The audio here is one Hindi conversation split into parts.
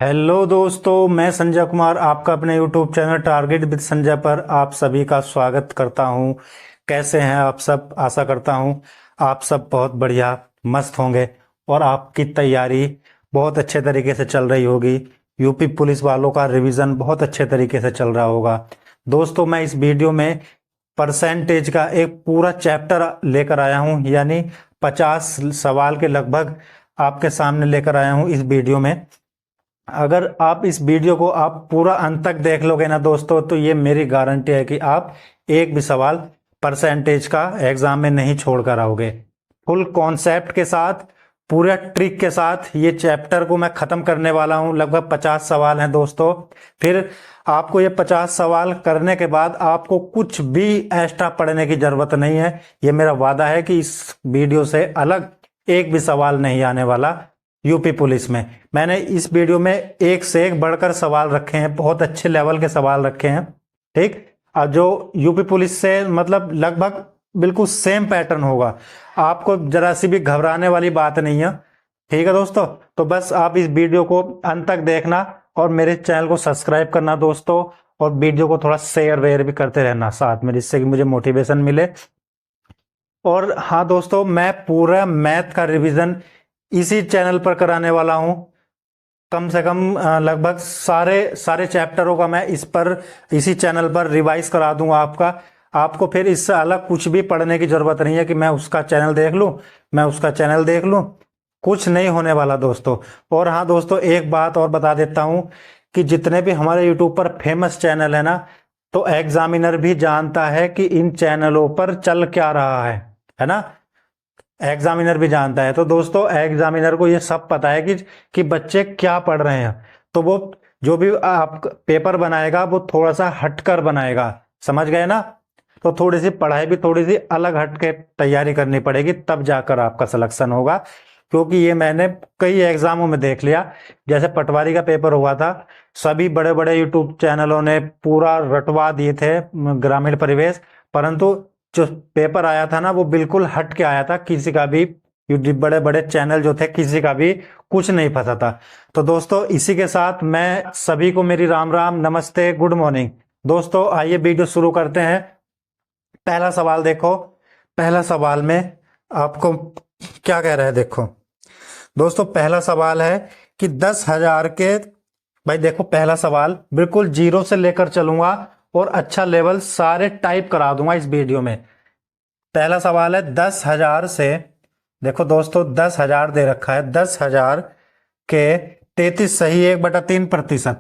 हेलो दोस्तों, मैं संजय कुमार आपका अपने YouTube channel target with Sanjay पर आप सभी का स्वागत करता हूं। कैसे हैं आप सब? आशा करता हूं आप सब बहुत बढ़िया मस्त होंगे और आपकी तैयारी बहुत अच्छे तरीके से चल रही होगी। यूपी पुलिस वालों का रिवीजन बहुत अच्छे तरीके से चल रहा होगा। दोस्तों, मैं इस वीडियो में परसेंटेज का एक पूरा चैप्टर लेकर आया हूं, यानी 50 सवाल के लगभग आपके सामने लेकर आया हूं इस वीडियो में। अगर आप इस वीडियो को आप पूरा अंत तक देख लोगे ना दोस्तों, तो ये मेरी गारंटी है कि आप एक भी सवाल परसेंटेज का एग्जाम में नहीं छोड़ कर आओगे। फुल कॉन्सेप्ट के साथ, पूरा ट्रिक के साथ ये चैप्टर को मैं खत्म करने वाला हूं। लगभग 50 सवाल हैं दोस्तों। फिर आपको ये 50 सवाल करने के बाद आपको कुछ भी एक्स्ट्रा पढ़ने की जरूरत नहीं है। ये मेरा वादा है कि इस वीडियो से अलग एक भी सवाल नहीं आने वाला यूपी पुलिस में। मैंने इस वीडियो में एक से एक बढ़कर सवाल रखे हैं, बहुत अच्छे लेवल के सवाल रखे हैं। ठीक, और जो यूपी पुलिस से मतलब लगभग बिल्कुल सेम पैटर्न होगा, आपको जरा सी भी घबराने वाली बात नहीं है। ठीक है दोस्तों, तो बस आप इस वीडियो को अंत तक देखना और मेरे चैनल को सब्सक्राइब करना दोस्तों, और वीडियो को थोड़ा शेयर वेयर भी करते रहना साथ में, जिससे कि मुझे मोटिवेशन मिले। और हाँ दोस्तों, मैं पूरा मैथ का रिवीजन इसी चैनल पर कराने वाला हूं। कम से कम लगभग सारे सारे चैप्टरों का मैं इसी चैनल पर रिवाइज करा दूंगा आपको फिर इससे अलग कुछ भी पढ़ने की जरूरत नहीं है कि मैं उसका चैनल देख लूं, मैं उसका चैनल देख लूं। कुछ नहीं होने वाला दोस्तों। और हाँ दोस्तों, एक बात और बता देता हूं कि जितने भी हमारे यूट्यूब पर फेमस चैनल है ना, तो एग्जामिनर भी जानता है कि इन चैनलों पर चल क्या रहा है ना। एग्जामिनर भी जानता है। तो दोस्तों, एग्जामिनर को ये सब पता है कि बच्चे क्या पढ़ रहे हैं। तो वो जो भी आप पेपर बनाएगा वो थोड़ा सा हटकर बनाएगा, समझ गए ना। तो थोड़ी सी पढ़ाई भी थोड़ी सी अलग हट के तैयारी करनी पड़ेगी, तब जाकर आपका सिलेक्शन होगा। क्योंकि ये मैंने कई एग्जामों में देख लिया। जैसे पटवारी का पेपर हुआ था, सभी बड़े बड़े यूट्यूब चैनलों ने पूरा रटवा दिए थे ग्रामीण परिवेश, परंतु जो पेपर आया था ना वो बिल्कुल हट के आया था। किसी का भी बड़े बड़े चैनल जो थे, किसी का भी कुछ नहीं फंसा था। तो दोस्तों, इसी के साथ मैं सभी को मेरी राम राम, नमस्ते, गुड मॉर्निंग। दोस्तों आइए वीडियो शुरू करते हैं। पहला सवाल देखो। पहला सवाल में आपको क्या कह रहा है, देखो दोस्तों। पहला सवाल है कि 10,000 के, भाई देखो पहला सवाल बिल्कुल जीरो से लेकर चलूंगा और अच्छा लेवल सारे टाइप करा दूंगा इस वीडियो में। पहला सवाल है 10,000 से, देखो दोस्तों 10,000 दे रखा है, 10,000 के 33 सही 1/3%।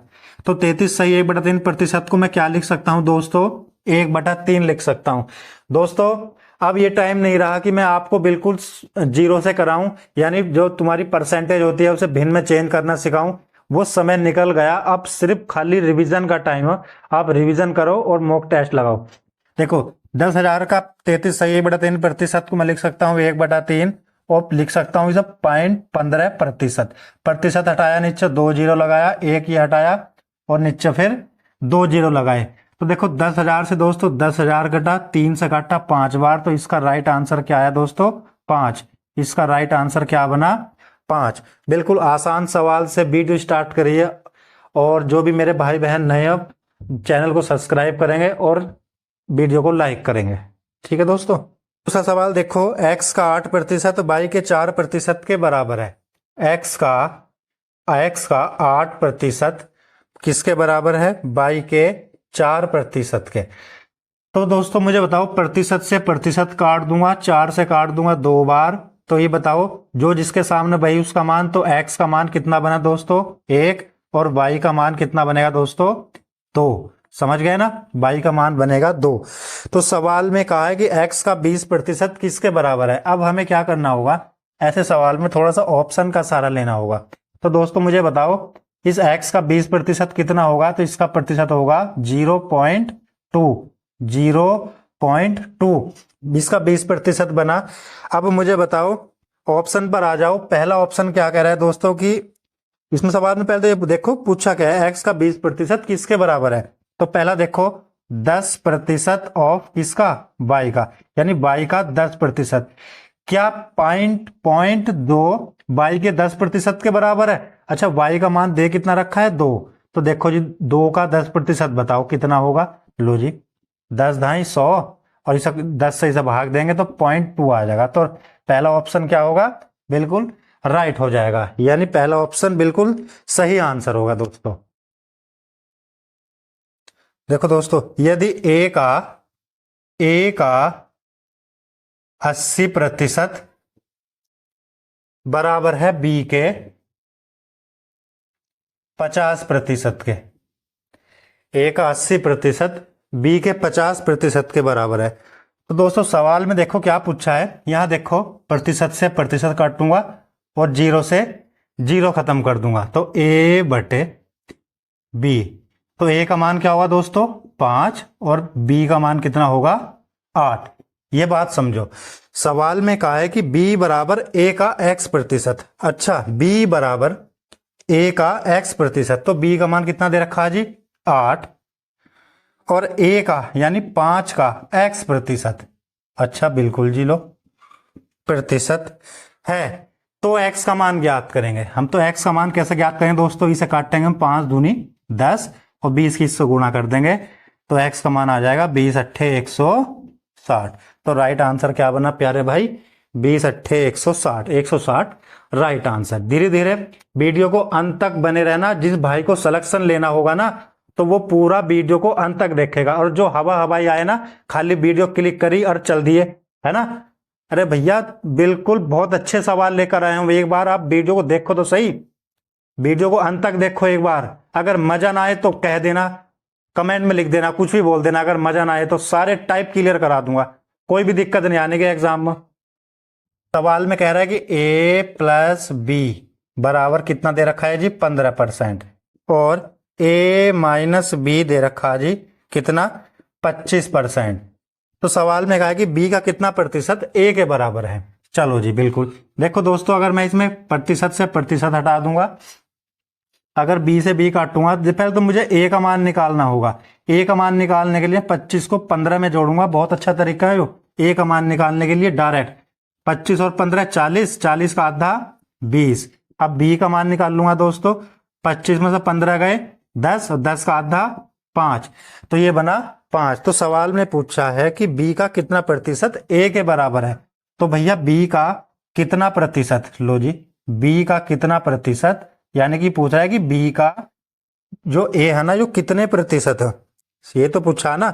तो 33 सही 1/3% को मैं क्या लिख सकता हूं दोस्तों? 1/3 लिख सकता हूं। दोस्तों अब ये टाइम नहीं रहा कि मैं आपको बिल्कुल जीरो से कराऊं, यानी जो तुम्हारी परसेंटेज होती है उसे भिन्न में चेंज करना सिखाऊं। वो समय निकल गया। अब सिर्फ खाली रिवीजन का टाइम है। आप रिवीजन करो और मॉक टेस्ट लगाओ। देखो 10,000 का 33 सही 1/3% को मैं लिख सकता हूँ 1/3, और लिख सकता हूँ इसे 0.15%। प्रतिशत हटाया, नीचे 2 जीरो लगाया, एक ही हटाया और नीचे फिर 2 जीरो लगाए। तो देखो 10,000 से दोस्तों 10,000 घटा, 3 से घटा 5 बार, तो इसका राइट आंसर क्या आया दोस्तों? 5। इसका राइट आंसर क्या बना? 5। बिल्कुल आसान सवाल से वीडियो स्टार्ट करिए, और जो भी मेरे भाई बहन नए हैं चैनल को सब्सक्राइब करेंगे और वीडियो को लाइक करेंगे। ठीक है दोस्तों। दूसरा सवाल देखो, x का 8% y के 4% के बराबर है। x का 8% किसके बराबर है? y के 4% के। तो दोस्तों मुझे बताओ, प्रतिशत से प्रतिशत काट दूंगा, 4 से काट दूंगा 2 बार, तो ये बताओ जो जिसके सामने वही उसका मान। तो x का मान कितना बना दोस्तों? 1, और y का मान कितना बनेगा दोस्तों? 2। समझ गए ना, y का मान बनेगा 2। तो सवाल में कहा है कि x का 20% किसके बराबर है। अब हमें क्या करना होगा, ऐसे सवाल में थोड़ा सा ऑप्शन का सहारा लेना होगा। तो दोस्तों मुझे बताओ, इस x का 20% कितना होगा? तो इसका प्रतिशत होगा 0.2। 0.2 इसका 20% बना। अब मुझे बताओ, ऑप्शन पर आ जाओ। पहला ऑप्शन क्या कह रहा है दोस्तों कि इसमें सवाल में पहले तो देखो पूछा क्या है, x का 20% किसके बराबर है। तो पहला देखो 10% ऑफ किसका? y का, यानी y का 10%। क्या 0.2 y के 10% के बराबर है? अच्छा y का मान दे कितना रखा है 2, तो देखो जी 2 का 10% बताओ कितना होगा। लो जी 10 ढाई 100 और इसे 10 से इसे भाग देंगे तो 0.2 आ जाएगा। तो पहला ऑप्शन क्या होगा, बिल्कुल राइट हो जाएगा, यानी पहला ऑप्शन बिल्कुल सही आंसर होगा दोस्तों। देखो दोस्तों यदि ए का 80% बराबर है बी के 50% के, ए का 80% बी के 50% के बराबर है। तो दोस्तों सवाल में देखो क्या पूछा है, यहां देखो प्रतिशत से प्रतिशत काटूंगा और जीरो से जीरो खत्म कर दूंगा, तो ए बटे बी। तो ए का मान क्या होगा दोस्तों 5 और बी का मान कितना होगा 8। ये बात समझो, सवाल में कहा है कि b बराबर a का x%। अच्छा b बराबर a का x%, तो b का मान कितना दे रखा है जी 8 और a का यानी 5 का x%। अच्छा बिल्कुल जी लो प्रतिशत है, तो x का मान ज्ञात करेंगे हम। तो x का मान कैसे ज्ञात करेंगे दोस्तों, इसे काटेंगे हम 5 दूनी 10 और 20 की इससे गुणा कर देंगे, तो x का मान आ जाएगा 20 अट्ठे 160। तो राइट आंसर क्या बना प्यारे भाई, 20 अट्ठे 160, 160 राइट आंसर। धीरे धीरे वीडियो को अंत तक बने रहना, जिस भाई को सिलेक्शन लेना होगा ना तो वो पूरा वीडियो को अंत तक देखेगा, और जो हवाई आए ना खाली वीडियो क्लिक करी और चल दिए, है ना। अरे भैया बिल्कुल बहुत अच्छे सवाल लेकर आए हूं, एक बार आप वीडियो को देखो तो सही, वीडियो को अंत तक देखो एक बार। अगर मजा ना आए तो कह देना, कमेंट में लिख देना, कुछ भी बोल देना। अगर मजा ना आए तो सारे टाइप क्लियर करा दूंगा, कोई भी दिक्कत नहीं आने के एग्जाम में। सवाल में कह रहा है कि a प्लस बी बराबर कितना दे रखा है जी 15%, और a माइनस बी दे रखा है जी कितना 25%। तो सवाल में कहा है कि b का कितना प्रतिशत a के बराबर है। चलो जी बिल्कुल देखो दोस्तों, अगर मैं इसमें प्रतिशत से प्रतिशत हटा दूंगा, अगर b से b काटूंगा, पहले तो मुझे a का मान निकालना होगा। a का मान निकालने के लिए 25 को 15 में जोड़ूंगा, बहुत अच्छा तरीका है यो a का मान निकालने के लिए डायरेक्ट। 25 और 15 40, 40 का आधा 20। अब b का मान निकाल लूंगा दोस्तों, 25 में से 15 गए 10 और 10 का आधा 5, तो ये बना 5। तो सवाल में पूछा है कि b का कितना प्रतिशत a के बराबर है, तो भैया b का कितना प्रतिशत, लो जी b का कितना प्रतिशत, यानी कि पूछ रहा है कि b का जो a है ना जो कितने प्रतिशत है, ये तो पूछा ना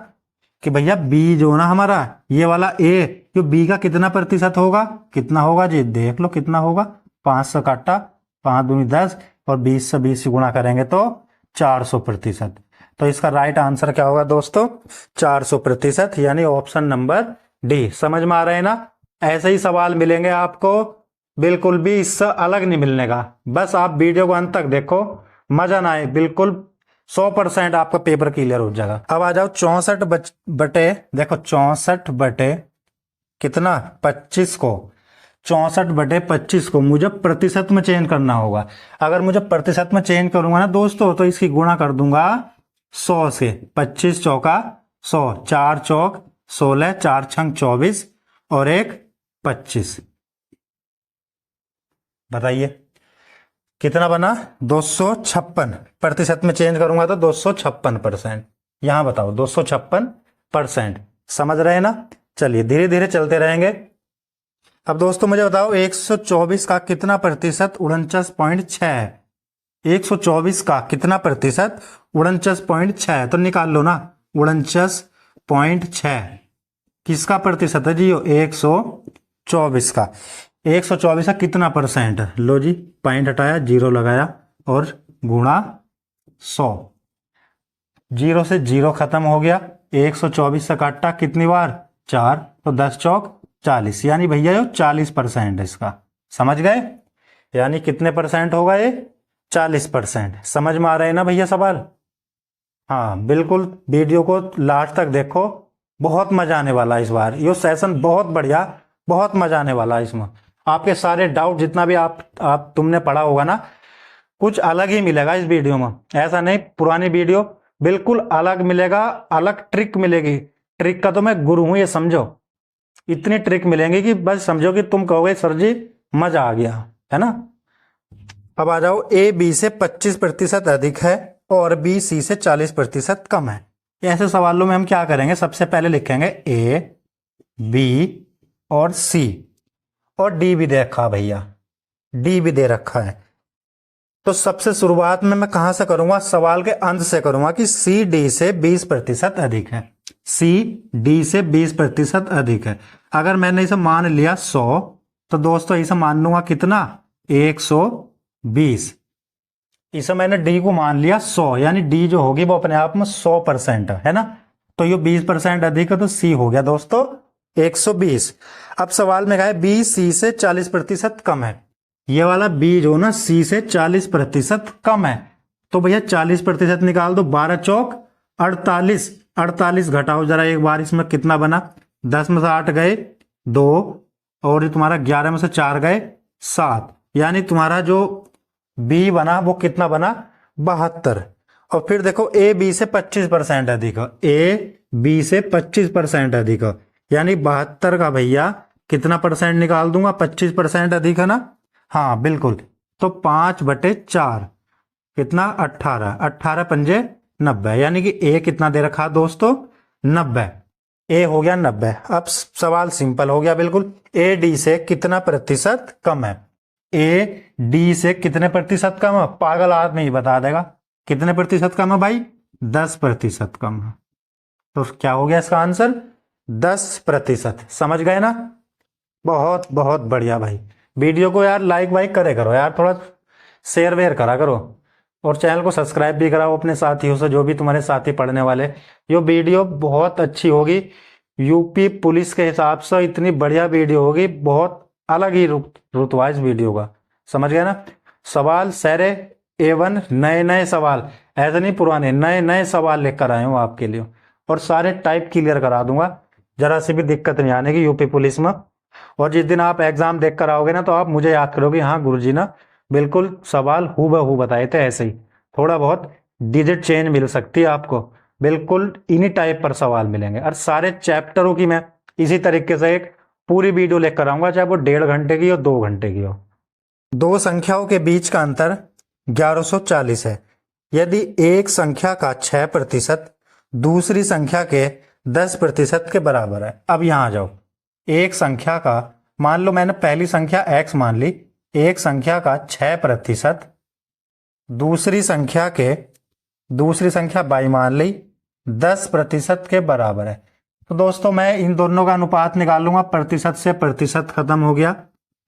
कि भैया b जो ना हमारा ये वाला a जो b का कितना प्रतिशत होगा, कितना होगा जी देख लो कितना होगा, 5 से काटा 5 दूनी 10 और 20 से 20 से गुणा करेंगे तो 400%। तो इसका राइट आंसर क्या होगा दोस्तों 400%, यानी ऑप्शन नंबर डी। समझ में आ रहे हैं ना, ऐसे ही सवाल मिलेंगे आपको, बिल्कुल भी इससे अलग नहीं मिलने का। बस आप वीडियो को अंत तक देखो, मजा ना आए बिल्कुल 100% आपका पेपर क्लियर हो जाएगा। अब आ जाओ 64 बटे, देखो 64 बटे कितना 25 को, 64 बटे 25 को मुझे प्रतिशत में चेंज करना होगा। अगर मुझे प्रतिशत में चेंज करूंगा ना दोस्तों, तो इसकी गुणा कर दूंगा 100 से, 25 चौका 100, 4 चौक 16, 4 छंग 24 और 1 25। बताइए कितना बना 256। प्रतिशत में चेंज करूंगा तो 256%। यहां बताओ 256%। समझ रहे हैं ना, चलिए धीरे धीरे चलते रहेंगे। अब दोस्तों मुझे बताओ 124 का कितना प्रतिशत 49.6 है। 124 का कितना प्रतिशत 49.6 है, तो निकाल लो ना 49.6 किसका प्रतिशत है जी, 124 का। 124 का कितना परसेंट, लो जी पॉइंट हटाया जीरो लगाया और गुणा 100, जीरो से जीरो खत्म हो गया। 124 से काटा कितनी बार 4, तो 10 चौक 40, यानी भैया ये 40% है इसका। समझ गए, यानी कितने परसेंट होगा ये 40%। समझ में आ रहे हैं ना भैया सवाल। हाँ बिल्कुल वीडियो को लास्ट तक देखो, बहुत मजा आने वाला है इस बार। ये सेशन बहुत बढ़िया, बहुत मजा आने वाला है इसमें। आपके सारे डाउट जितना भी आप तुमने पढ़ा होगा ना, कुछ अलग ही मिलेगा इस वीडियो में। ऐसा नहीं पुरानी वीडियो, बिल्कुल अलग मिलेगा, अलग ट्रिक मिलेगी। ट्रिक का तो मैं गुरु हूं ये समझो, इतनी ट्रिक मिलेंगी कि बस समझो कि तुम कहोगे सर जी मजा आ गया, है ना। अब आ जाओ, ए बी से 25% अधिक है और बी सी से 40% कम है। ऐसे सवालों में हम क्या करेंगे, सबसे पहले लिखेंगे ए बी और सी, और डी भी दे रखा है भैया, डी भी दे रखा है। तो सबसे शुरुआत में मैं कहां से करूंगा, सवाल के अंत से करूंगा कि सी डी से 20% अधिक है, सी डी से 20% अधिक है। अगर मैंने इसे मान लिया 100, तो दोस्तों इसे मान लूंगा कितना, 120। इसे मैंने डी को मान लिया 100, यानी डी जो होगी वो अपने आप में 100% है ना। तो ये 20% अधिक है, तो सी हो गया दोस्तों 120। अब सवाल में कहा है बी सी से 40% कम है। ये वाला बी जो ना सी से 40% कम है, तो भैया 40% निकाल दो, 12 चौक 48, 48 घटाओ जरा एक बार, इसमें कितना बना, 10 में से 8 गए 2, और ये तुम्हारा 11 में से 4 गए 7, यानी तुम्हारा जो बी बना वो कितना बना, 72। और फिर देखो ए बी से 25% अधिक है, ए बी से 25% अधिक है, यानी 72 का भैया कितना परसेंट निकाल दूंगा, 25% अधिक है ना, हाँ बिल्कुल। तो 5/4 कितना, 18, 18 पंजे 90, यानी कि ए कितना दे रखा दोस्तों, 90, ए हो गया 90। अब सवाल सिंपल हो गया बिल्कुल, ए डी से कितना प्रतिशत कम है, ए डी से कितने प्रतिशत कम है, पागल आदमी ही बता देगा कितने प्रतिशत कम है भाई, 10% कम है। तो क्या हो गया इसका आंसर, 10%। समझ गए ना, बहुत बहुत बढ़िया भाई। वीडियो को यार लाइक वाइक करे करो यार, थोड़ा शेयर वेयर करा करो, और चैनल को सब्सक्राइब भी कराओ अपने साथियों से, जो भी तुम्हारे साथी पढ़ने वाले। ये वीडियो बहुत अच्छी होगी, यूपी पुलिस के हिसाब से इतनी बढ़िया वीडियो होगी, बहुत अलग ही रुतबा इस वीडियो का, समझ गए ना। सवाल सारे A1, नए नए सवाल, ऐसे नहीं पुराने, नए नए सवाल लेकर आए हूँ आपके लिए, और सारे टाइप क्लियर करा दूंगा, जरा सी भी दिक्कत नहीं आने की यूपी पुलिस में। और जिस दिन आप एग्जाम देख कर आओगे ना, तो आप मुझे याद करोगे, हाँ गुरुजी ना बिल्कुल सवाल हूबहू बताए थे, ऐसे ही थोड़ा बहुत डिजिट चेंज मिल सकती है आपको, बिल्कुल इन्हीं टाइप पर सवाल मिलेंगे। और सारे चैप्टरों की मैं इसी तरीके से एक पूरी वीडियो लेकर आऊंगा, चाहे वो 1.5 घंटे की हो 2 घंटे की हो। दो संख्याओं के बीच का अंतर 1140 है। यदि एक संख्या का 6% दूसरी संख्या के 10% के बराबर है। अब यहां आ जाओ, एक संख्या का, मान लो मैंने पहली संख्या x मान ली, एक संख्या का 6% दूसरी संख्या y मान ली 10% के बराबर है। तो दोस्तों मैं इन दोनों का अनुपात निकाल लूंगा, प्रतिशत से प्रतिशत खत्म हो गया,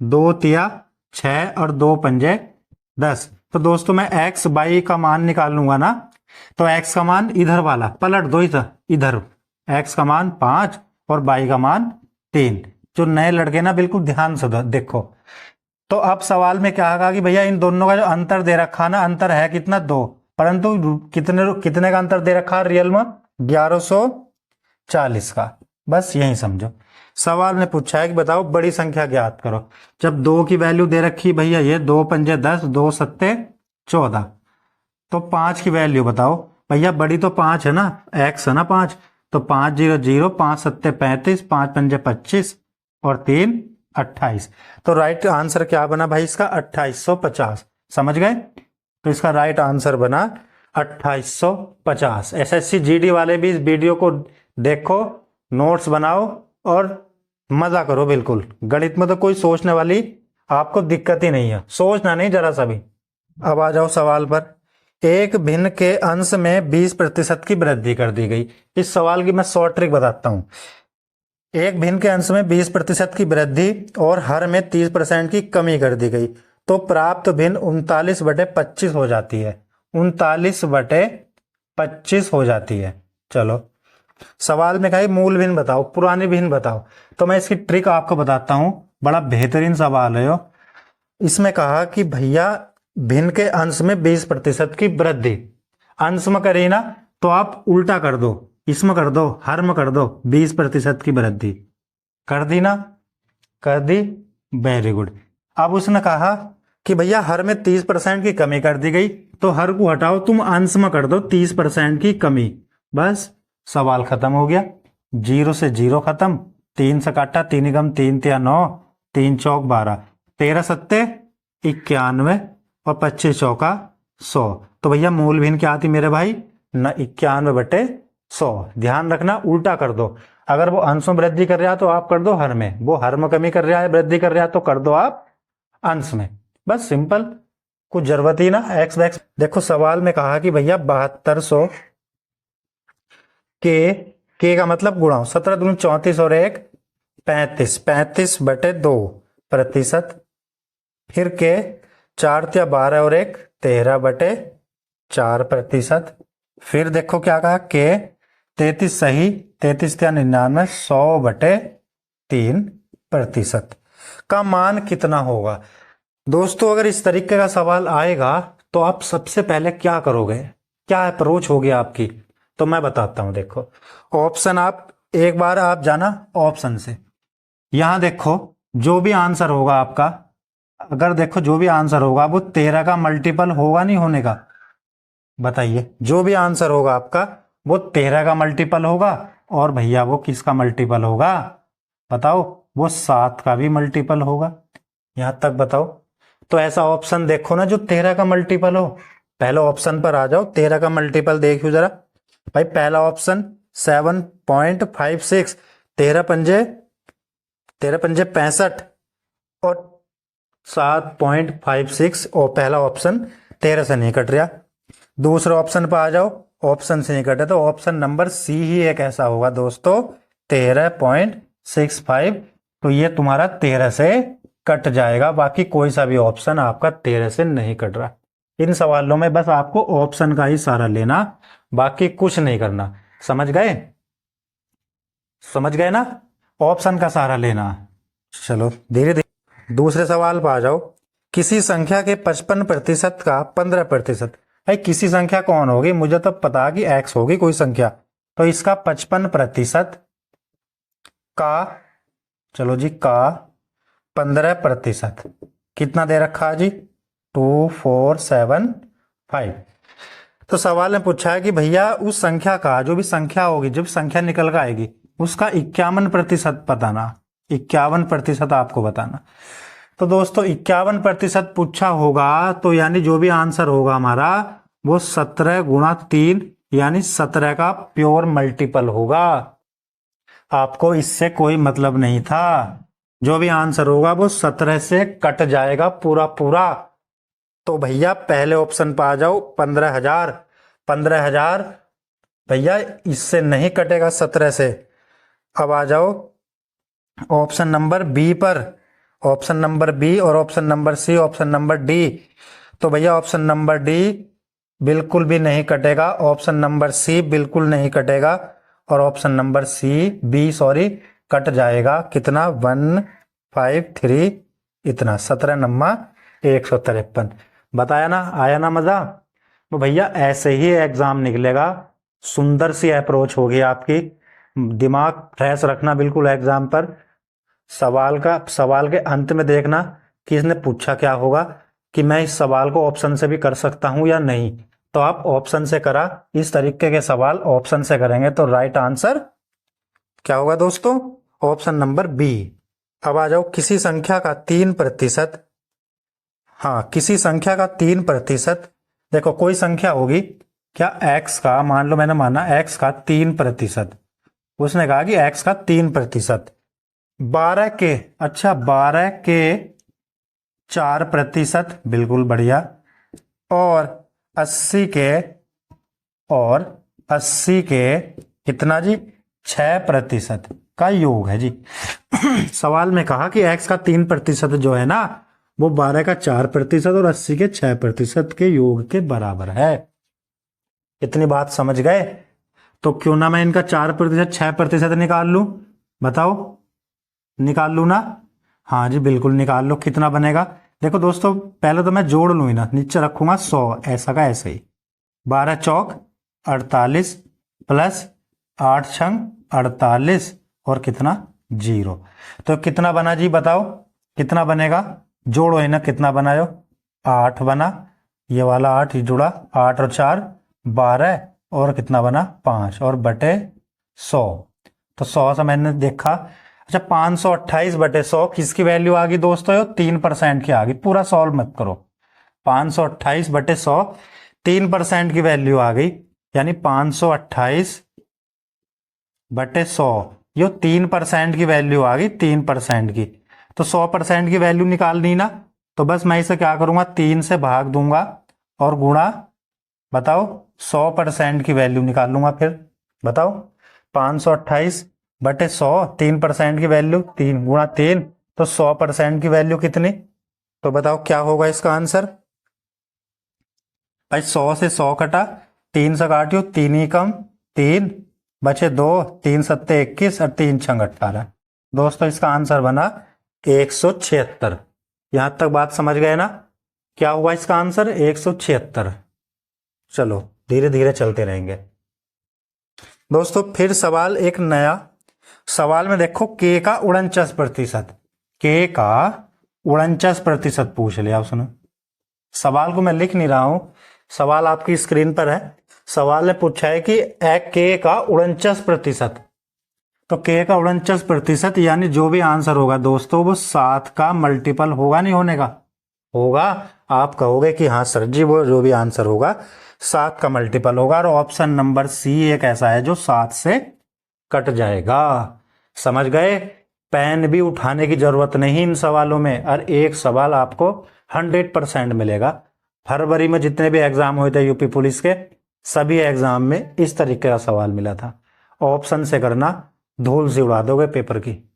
2 तिया 6 और 2 पंजे 10। तो दोस्तों मैं x y का मान निकाल लूंगा ना, तो x का मान इधर वाला पलट दो, इधर x का मान 5 और y का मान 3। जो नए लड़के ना बिल्कुल ध्यान से देखो। तो अब सवाल में क्या कहा कि भैया इन दोनों का जो अंतर दे रखा ना, अंतर है कितना, 2, परंतु कितने का अंतर दे रखा रियल में, 1140 का। बस यही समझो। सवाल ने पूछा है कि बताओ बड़ी संख्या ज्ञात करो। जब 2 की वैल्यू दे रखी भैया, ये 2 पंजे 10, 2 सत्ते 14, तो 5 की वैल्यू बताओ भैया, बड़ी तो 5 है ना, x है ना 5, तो 5 0 0, 5 सत्ते 35, 5 पंजे 25 और 3 28। तो राइट आंसर क्या बना भाई इसका, 2850। समझ गए, तो इसका राइट आंसर बना 2850। एसएससी जीडी वाले भी इस वीडियो को देखो, नोट्स बनाओ और मजा करो बिल्कुल। गणित में तो कोई सोचने वाली आपको दिक्कत ही नहीं है, सोचना नहीं जरा सा भी। अब आ जाओ सवाल पर, एक भिन्न के अंश में 20% की वृद्धि कर दी गई। इस सवाल की मैं शॉर्ट ट्रिक बताता हूं। एक भिन्न के अंश में 20% की वृद्धि और हर में 30% की कमी कर दी गई, तो प्राप्त भिन्न 39/25 हो जाती है, 39/25 हो जाती है। चलो सवाल में कहा मूल भिन्न बताओ, पुरानी भिन्न बताओ। तो मैं इसकी ट्रिक आपको बताता हूं, बड़ा बेहतरीन सवाल है यो। इसमें कहा कि भैया भिन्न के अंश में 20% की वृद्धि, अंश में करी ना तो आप उल्टा कर दो, इसमें कर दो, हर में कर दो, 20% की वृद्धि कर दी ना, कर दी, वेरी गुड। अब उसने कहा कि भैया हर में 30% की कमी कर दी गई, तो हर को हटाओ तुम, अंश में कर दो 30% की कमी, बस सवाल खत्म हो गया। 0 से 0 खत्म, 3 से काटा, 3 एकम 3 तिया 9, 3 चौक 12, 13 सत्ते 91 और 25 चौका 100। तो भैया मूलभिन्न क्या आती मेरे भाई, 91/100। ध्यान रखना उल्टा कर दो, अगर वो अंश में वृद्धि कर रहा है तो आप कर दो हर में, वो हर में कमी कर रहा है वृद्धि कर रहा है तो कर दो आप अंश में। बस सिंपल, कुछ जरूरत ही ना एक्स वैक्स। देखो सवाल में कहा कि भैया 7200 के का मतलब गुणा 17 दूनी 34 और 1 35, 35/2%। फिर के 4 तिया 12 और 1 13/4%। फिर देखो क्या कहा के 33 सही, 33 तिया 99, 100/3% का मान कितना होगा। दोस्तों अगर इस तरीके का सवाल आएगा तो आप सबसे पहले क्या करोगे, क्या अप्रोच होगी आपकी, तो मैं बताता हूं। देखो ऑप्शन, आप एक बार आप जाना ऑप्शन से, यहां देखो जो भी आंसर होगा आपका, अगर देखो जो भी आंसर होगा वो 13 का मल्टीपल होगा नहीं होने का, बताइए। जो भी आंसर होगा आपका वो 13 का मल्टीपल होगा, और भैया वो किसका मल्टीपल होगा बताओ, वो 7 का भी मल्टीपल होगा। यहां तक बताओ। तो ऐसा ऑप्शन देखो ना जो 13 का मल्टीपल हो। पहले ऑप्शन पर आ जाओ, 13 का मल्टीपल देखियो जरा भाई। पहला ऑप्शन 7.56, 13 पंजे 65 और 7.56, और पहला ऑप्शन 13 से नहीं कट रहा। दूसरे ऑप्शन पर आ जाओ, ऑप्शन से नहीं कटे तो ऑप्शन नंबर सी ही एक ऐसा होगा दोस्तों, 13.65। तो ये तुम्हारा 13 से कट जाएगा, बाकी कोई सा भी ऑप्शन आपका 13 से नहीं कट रहा। इन सवालों में बस आपको ऑप्शन का ही सहारा लेना, बाकी कुछ नहीं करना। समझ गए, समझ गए ना, ऑप्शन का सहारा लेना। चलो धीरे धीरे दूसरे सवाल पर आ जाओ। किसी संख्या के 55% का 15%, भाई किसी संख्या कौन होगी, मुझे तो पता कि एक्स होगी कोई संख्या, तो इसका 55% का, चलो जी का 15% कितना दे रखा है जी, 2475। तो सवाल ने पूछा है कि भैया उस संख्या का, जो भी संख्या होगी, जब संख्या निकल कर आएगी उसका 51% बताना। 51% आपको बताना। तो दोस्तों 51% पूछा होगा तो यानी जो भी आंसर होगा हमारा वो 17 गुणा 3 यानी 17 का प्योर मल्टीपल होगा। आपको इससे कोई मतलब नहीं था, जो भी आंसर होगा वो 17 से कट जाएगा पूरा पूरा। तो भैया पहले ऑप्शन पर आ जाओ, 15,000। 15,000 भैया इससे नहीं कटेगा 17 से। अब आ जाओ ऑप्शन नंबर बी पर, ऑप्शन नंबर बी और option number C, option number D. तो भैया ऑप्शन नंबर डी बिल्कुल भी नहीं कटेगा, ऑप्शन नंबर सी बिल्कुल नहीं कटेगा, और ऑप्शन नंबर बी कट जाएगा। कितना, 153, इतना 17 नम्मा 153। बताया ना, आया ना मजा। तो भैया ऐसे ही एग्जाम निकलेगा, सुंदर सी अप्रोच होगी आपकी। दिमाग फ्रेश रखना बिल्कुल एग्जाम पर। सवाल के अंत में देखना कि इसने पूछा क्या होगा, कि मैं इस सवाल को ऑप्शन से भी कर सकता हूं या नहीं। तो आप ऑप्शन से करा, इस तरीके के सवाल ऑप्शन से करेंगे तो राइट आंसर क्या होगा दोस्तों, ऑप्शन नंबर बी। अब आ जाओ किसी संख्या का 3%, हाँ किसी संख्या का 3%, देखो कोई संख्या होगी क्या, एक्स का, मान लो मैंने माना एक्स का 3%, उसने कहा कि एक्स का 3%, 12 के, अच्छा 12 के 4%, बिल्कुल बढ़िया, और 80 के, और 80 के कितना जी, 6% का योग है जी। सवाल में कहा कि x का 3% जो है ना वो 12 का 4% और 80 के 6% के योग के बराबर है। इतनी बात समझ गए। तो क्यों ना मैं इनका 4% 6% निकाल लूं, बताओ, निकाल लूं ना। हाँ जी बिल्कुल निकाल लो। कितना बनेगा, देखो दोस्तों पहले तो मैं जोड़ लूं ना, नीचे रखूंगा 100, ऐसा का ऐसे ही, 12 चौक 48 प्लस 8 छंग 48 और कितना 0। तो कितना बना जी बताओ, कितना बनेगा, जोड़ो है ना, कितना बनायो, 8 बना, ये वाला 8 ही जुड़ा, 8 और 4 12, और कितना बना 5 और बटे 100। तो 100 से मैंने देखा, अच्छा 528/100 किसकी वैल्यू आ गई दोस्तों, 3% की आ गई। पूरा सॉल्व मत करो, 528 बटे 100, 3% की वैल्यू आ गई, यानी 528 बटे 100, यो 3% की वैल्यू आ गई, 3% की। तो 100% की वैल्यू निकालनी ना, तो बस मैं इसे क्या करूंगा, 3 से भाग दूंगा और गुणा, बताओ 100% की वैल्यू निकाल लूंगा। फिर बताओ 528 बटे 100, 3% की वैल्यू, 3 गुणा 3, तो 100% की वैल्यू कितनी, तो बताओ क्या होगा इसका आंसर। भाई 100 से 100 कटा, 3 से काटियो, 3 ही कम 3 बचे 2, 3 सत्ते 21 और 3 छंग 18। दोस्तों इसका आंसर बना 176। यहां तक बात समझ गए ना, क्या हुआ इसका आंसर 176। चलो धीरे धीरे चलते रहेंगे दोस्तों। फिर सवाल एक नया सवाल में देखो, के का 49%, के का 49% पूछ लिया उसने। सवाल को मैं लिख नहीं रहा हूं, सवाल आपकी स्क्रीन पर है। सवाल ने पूछा है कि के का 49%, तो के का 49% यानी जो भी आंसर होगा दोस्तों वो 7 का मल्टीपल होगा, नहीं होने का, होगा। आप कहोगे कि हाँ सर जी, वो जो भी आंसर होगा 7 का मल्टीपल होगा, और ऑप्शन नंबर सी एक ऐसा है जो 7 से कट जाएगा। समझ गए, पेन भी उठाने की जरूरत नहीं इन सवालों में, और एक सवाल आपको 100% मिलेगा। फरवरी में जितने भी एग्जाम हुए थे यूपी पुलिस के, सभी एग्जाम में इस तरीके का सवाल मिला था। ऑप्शन से करना, धूल से उड़ा दोगे पेपर की।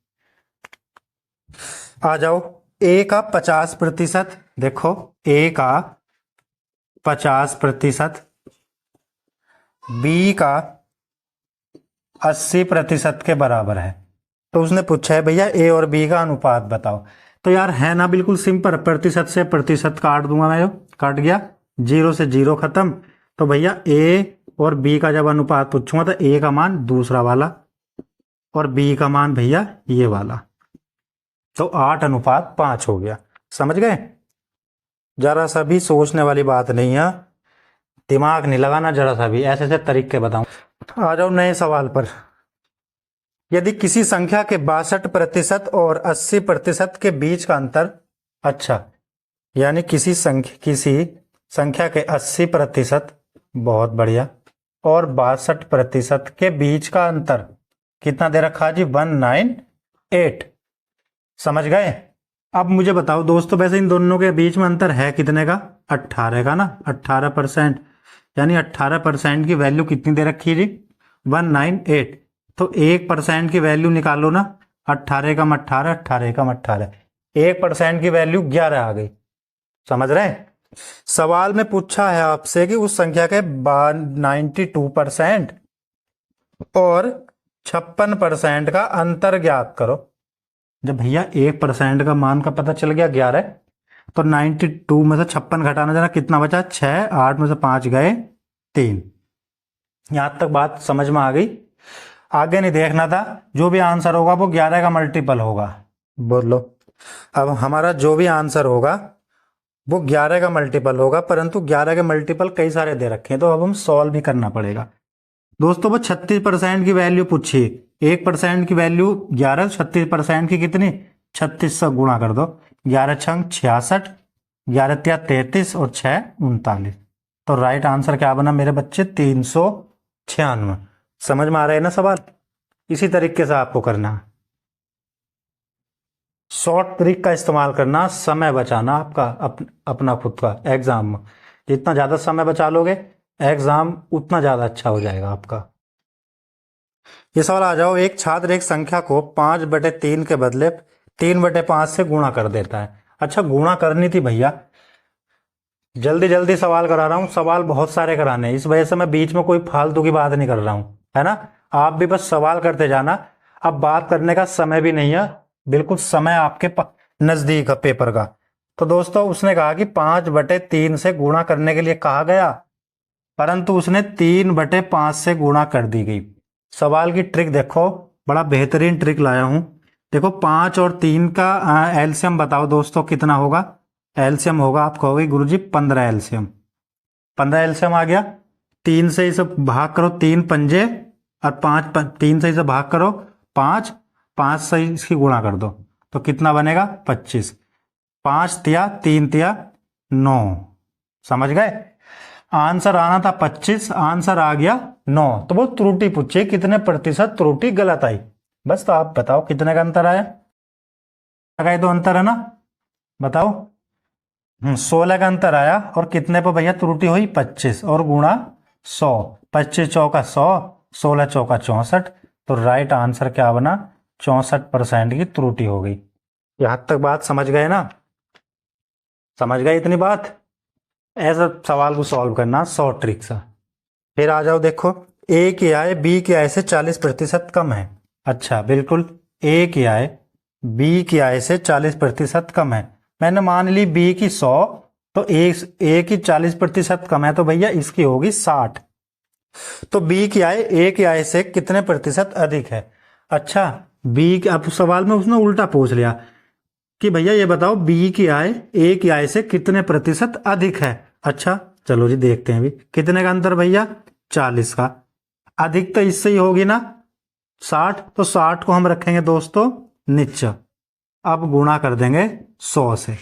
आ जाओ, ए का 50%, देखो ए का 50%, बी का 80% के बराबर है। तो उसने पूछा है भैया ए और बी का अनुपात बताओ। तो यार है ना बिल्कुल सिंपल, प्रतिशत से प्रतिशत काट दूंगा मैं, काट गया, 0 से 0 खत्म। तो भैया ए और बी का जब अनुपात पूछूंगा तो ए का मान दूसरा वाला और बी का मान भैया ये वाला, तो 8:5 हो गया। समझ गए, जरा सा भी सोचने वाली बात नहीं है, दिमाग नहीं लगाना जरा सा भी, ऐसे ऐसे तरीके बताऊं। आ जाओ नए सवाल पर। यदि किसी संख्या के 62% और 80% के बीच का अंतर, अच्छा यानी किसी संख्या के 80%, बहुत बढ़िया, और 62% के बीच का अंतर कितना दे रखा जी, 198। समझ गए। अब मुझे बताओ दोस्तों, वैसे इन दोनों के बीच में अंतर है कितने का, 18 का ना, 18%, यानी 18% की वैल्यू कितनी दे रखी है जी, 198। तो 1% की वैल्यू निकालो ना, 18 कम 18, 18 कम 18, 1% की वैल्यू 11 आ गई। समझ रहे, सवाल में पूछा है आपसे कि उस संख्या के 92% और 56% का अंतर ज्ञात करो। जब भैया 1% का मान का पता चल गया 11, तो 92 में से 56 घटाना जाना, कितना बचा 6, 8 में से 5 गए 3। यहां तक बात समझ में आ गई, आगे नहीं देखना था, जो भी आंसर होगा वो 11 का मल्टीपल होगा। बोलो, अब हमारा जो भी आंसर होगा वो 11 का मल्टीपल होगा, परंतु 11 के मल्टीपल कई सारे दे रखे हैं, तो अब हम सॉल्व भी करना पड़ेगा। दोस्तों वो 36% की वैल्यू पूछी, 1% की वैल्यू 11, 36% की कितनी, 36 से गुणा कर दो, 11 छंग 66, 11 तिया 33 और 6 39। तो राइट आंसर क्या बना मेरे बच्चे, 396। समझ में आ रहा है ना सवाल, इसी तरीके से आपको करना, शॉर्ट ट्रिक का इस्तेमाल करना, समय बचाना आपका अपना खुद का एग्जाम में। जितना ज्यादा समय बचा लोगे एग्जाम उतना ज्यादा अच्छा हो जाएगा आपका। ये सवाल आ जाओ, एक छात्र एक संख्या को 5/3 के बदले 3/5 से गुणा कर देता है। अच्छा गुणा करनी थी भैया, जल्दी जल्दी सवाल करा रहा हूं, सवाल बहुत सारे कराने हैं, इस वजह से मैं बीच में कोई फालतू की बात नहीं कर रहा हूं, है ना। आप भी बस सवाल करते जाना, अब बात करने का समय भी नहीं है, बिल्कुल समय आपके नजदीक है पेपर का। तो दोस्तों उसने कहा कि 5/3 से गुणा करने के लिए कहा गया, परंतु उसने 3/5 से गुणा कर दी गई। सवाल की ट्रिक देखो, बड़ा बेहतरीन ट्रिक लाया हूं। देखो 5 और 3 का एलसीएम बताओ दोस्तों कितना होगा। एलसीएम होगा, आप कहोगे गुरुजी 15 एलसीएम, 15 एलसीएम आ गया। 3 से इसे भाग करो, 3 पंजे, और 3 से इसे भाग करो 5, 5 से इसकी गुणा कर दो, तो कितना बनेगा 25। 5 तिया 3 तिया 9, समझ गए। आंसर आना था 25, आंसर आ गया 9। तो वो त्रुटि पूछे कितने प्रतिशत त्रुटि गलत आई। बस तो आप बताओ कितने का अंतर आया। लगाए तो अंतर है ना, बताओ। 16 का अंतर आया और कितने पर भैया त्रुटि हुई 25 और गुणा 100। 25 चौका 100, 16 चौका 64। तो राइट आंसर क्या बना, 64% की त्रुटि हो गई। यहां तक बात समझ गए ना, समझ गए इतनी बात। ऐसा सवाल को सॉल्व करना शॉर्ट ट्रिक सा। फिर आ जाओ, देखो ए की आय बी की आय से 40% कम है। अच्छा बिल्कुल, ए की आय बी की आय से 40% कम है। मैंने मान ली बी की 100, तो ए की 40% कम है, तो भैया इसकी होगी 60। तो बी की आय ए की आय से कितने प्रतिशत अधिक है। अच्छा, बी के अब सवाल में उसने उल्टा पूछ लिया कि भैया ये बताओ बी की आय ए की आय से कितने प्रतिशत अधिक है। अच्छा चलो जी देखते हैं भी कितने का अंतर भैया, 40 का। अधिक तो इससे ही होगी ना 60, तो 60 को हम रखेंगे दोस्तों नीचे। अब गुणा कर देंगे 100 से।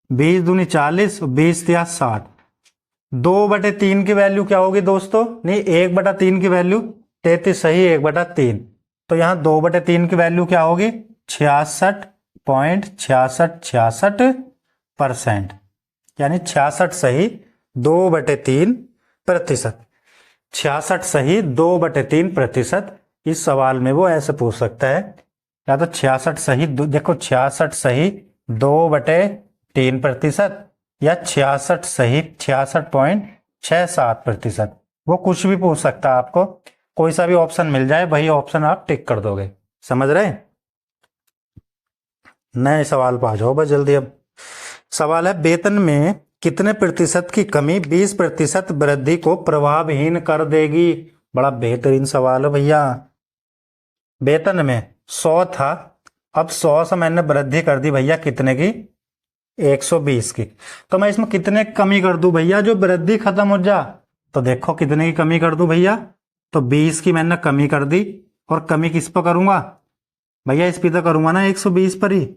20 दूनी 40, 20 दिया 60। 2/3 की वैल्यू क्या होगी दोस्तों, नहीं 1/3 की वैल्यू 33 सही, 1/3। तो यहां 2/3 की वैल्यू क्या होगी, 66.6666%, यानी 66 सही 2/3%। 66 सही 2/3%। इस सवाल में वो ऐसे पूछ सकता है, या तो 66 सही देखो 66 सही 2/3%, या 66 सही 66.67%। वो कुछ भी पूछ सकता है आपको, कोई सा भी ऑप्शन मिल जाए वही ऑप्शन आप टिक कर दोगे। समझ रहे। नए सवाल पर आ जाओ बस जल्दी। अब सवाल है वेतन में कितने प्रतिशत की कमी 20% वृद्धि को प्रभावहीन कर देगी। बड़ा बेहतरीन सवाल है भैया। वेतन में 100 था, अब 100 से मैंने वृद्धि कर दी भैया कितने की, 120 की। तो मैं इसमें कितने कमी कर दूं भैया जो वृद्धि खत्म हो जा। तो देखो कितने की कमी कर दूं भैया, तो 20 की मैंने कमी कर दी। और कमी किस पर करूंगा भैया, इस पर तो करूंगा ना 120 पर ही।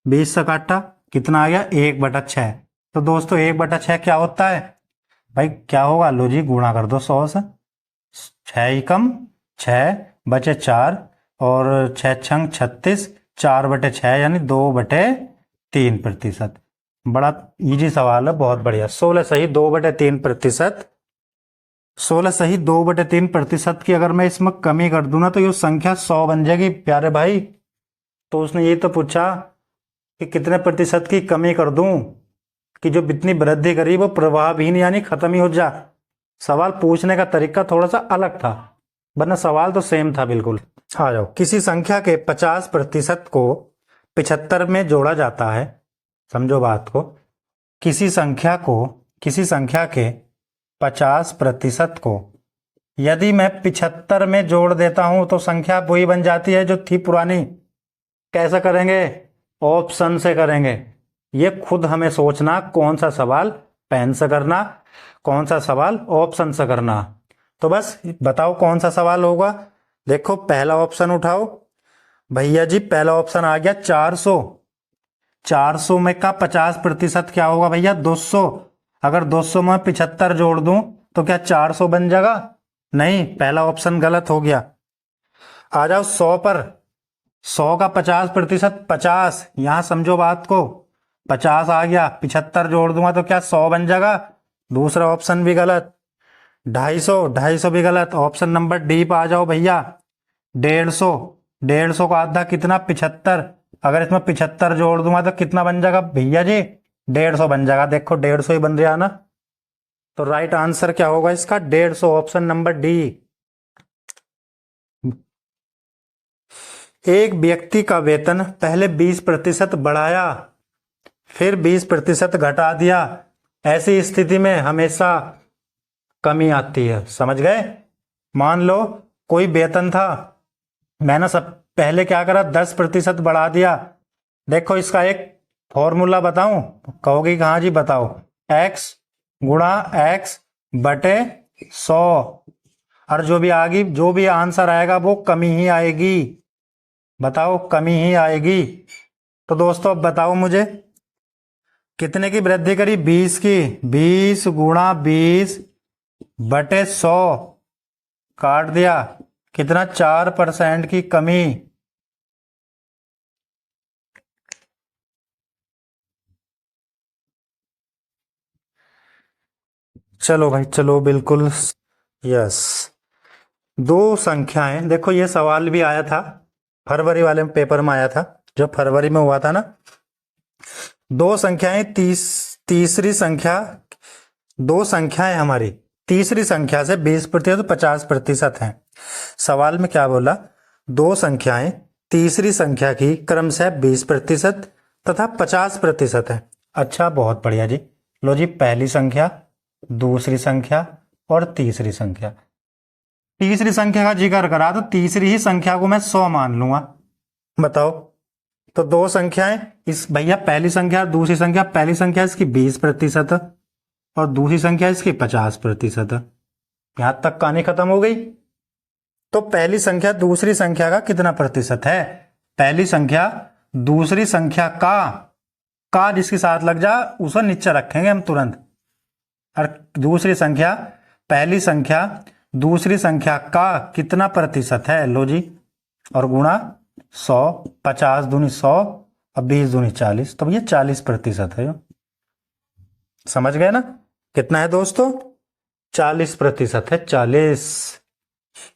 20 से काटा कितना आ गया 1/6। तो दोस्तों 1/6 क्या होता है भाई, क्या होगा, लो जी गुणा कर दो 100 से। 6 ही कम 6 बचे 4, और 6 छंग 36, 4/6 यानी 2/3%। बड़ा इजी सवाल है, बहुत बढ़िया। 16 सही 2/3%। 16 सही 2/3% की अगर मैं इसमें कमी कर दूं ना, तो ये संख्या 100 बन जाएगी प्यारे भाई। तो उसने ये तो पूछा कि कितने प्रतिशत की कमी कर दूं कि जो इतनी वृद्धि करी वो प्रभावहीन यानी खत्म ही हो जा। सवाल पूछने का तरीका थोड़ा सा अलग था, वरना सवाल तो सेम था बिल्कुल। आ जाओ, किसी संख्या के 50% को 75 में जोड़ा जाता है। समझो बात को, किसी संख्या के 50% को यदि मैं 75 में जोड़ देता हूं तो संख्या वही बन जाती है जो थी पुरानी। कैसे करेंगे, ऑप्शन से करेंगे। ये खुद हमें सोचना कौन सा सवाल पेन से करना, कौन सा सवाल ऑप्शन से करना। तो बस बताओ कौन सा सवाल होगा। देखो पहला ऑप्शन उठाओ भैया जी, पहला ऑप्शन आ गया 400। 400 में का 50% क्या होगा भैया, 200। अगर 200 में 75 जोड़ दूं तो क्या 400 बन जाएगा, नहीं, पहला ऑप्शन गलत हो गया। आ जाओ 100 पर। 100 का 50% 50, यहां समझो बात को, 50 आ गया, 75 जोड़ दूंगा तो क्या 100 बन जाएगा, दूसरा ऑप्शन भी गलत। 250 भी गलत। ऑप्शन नंबर डी पे आ जाओ भैया, 150 का आधा कितना 75। अगर इसमें 75 जोड़ दूंगा तो कितना बन जाएगा भैया जी, 150 बन जाएगा। देखो 150 ही बन रहा ना। तो राइट आंसर क्या होगा इसका, 150, ऑप्शन नंबर डी। एक व्यक्ति का वेतन पहले 20% बढ़ाया, फिर 20% घटा दिया, ऐसी स्थिति में हमेशा कमी आती है। समझ गए। मान लो कोई वेतन था, मैंने सब पहले क्या करा 10% बढ़ा दिया। देखो इसका एक फॉर्मूला बताऊं, कहोगे कि हाँ जी बताओ, x गुणा x बटे 100, और जो भी आंसर आएगा वो कमी ही आएगी। बताओ कमी ही आएगी। तो दोस्तों अब बताओ मुझे कितने की वृद्धि करी? 20 की। 20 गुणा 20 बटे 100 काट दिया, कितना? 4% की कमी। चलो भाई चलो, बिल्कुल यस। दो संख्याएं, देखो ये सवाल भी आया था फरवरी वाले पेपर में, आया था जो फरवरी में हुआ था ना। दो संख्याएं तीसरी संख्या, दो संख्याएं हमारी तीसरी संख्या से 20% 50% है। सवाल में क्या बोला? दो संख्याएं तीसरी संख्या की क्रमशः 20% तथा 50% है। अच्छा, बहुत बढ़िया जी। लो जी, पहली संख्या, दूसरी संख्या और तीसरी संख्या। तीसरी संख्या का जिक्र करा तो तीसरी ही संख्या को मैं 100 मान लूंगा। बताओ, तो दो संख्याएं, इस भैया पहली संख्या दूसरी संख्या, पहली संख्या इसकी 20% और दूसरी संख्या इसकी 50%। यहां तक कहानी खत्म हो गई। तो पहली संख्या दूसरी संख्या का कितना प्रतिशत है? पहली संख्या दूसरी संख्या का जिसके साथ लग जा उसे नीचे रखेंगे हम तुरंत। और दूसरी संख्या पहली संख्या दूसरी संख्या का कितना प्रतिशत है? लो जी, और गुणा 100, 50 दूनी 100 और 20 दूनी 40, तो ये 40% है। समझ गए ना? कितना है दोस्तों? 40% है। 40।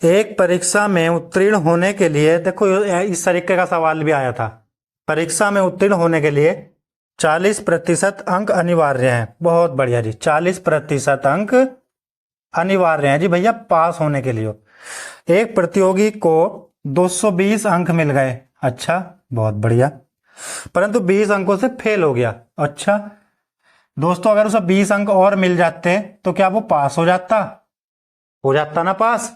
एक परीक्षा में उत्तीर्ण होने के लिए, देखो इस तरीके का सवाल भी आया था। परीक्षा में उत्तीर्ण होने के लिए 40% अंक अनिवार्य हैं। बहुत बढ़िया जी, 40% अंक अनिवार्य हैं जी भैया पास होने के लिए। एक प्रतियोगी को 220 अंक मिल गए। अच्छा, बहुत बढ़िया, परंतु 20 अंकों से फेल हो गया। अच्छा दोस्तों, अगर उसे 20 अंक और मिल जाते तो क्या वो पास हो जाता? हो जाता ना पास।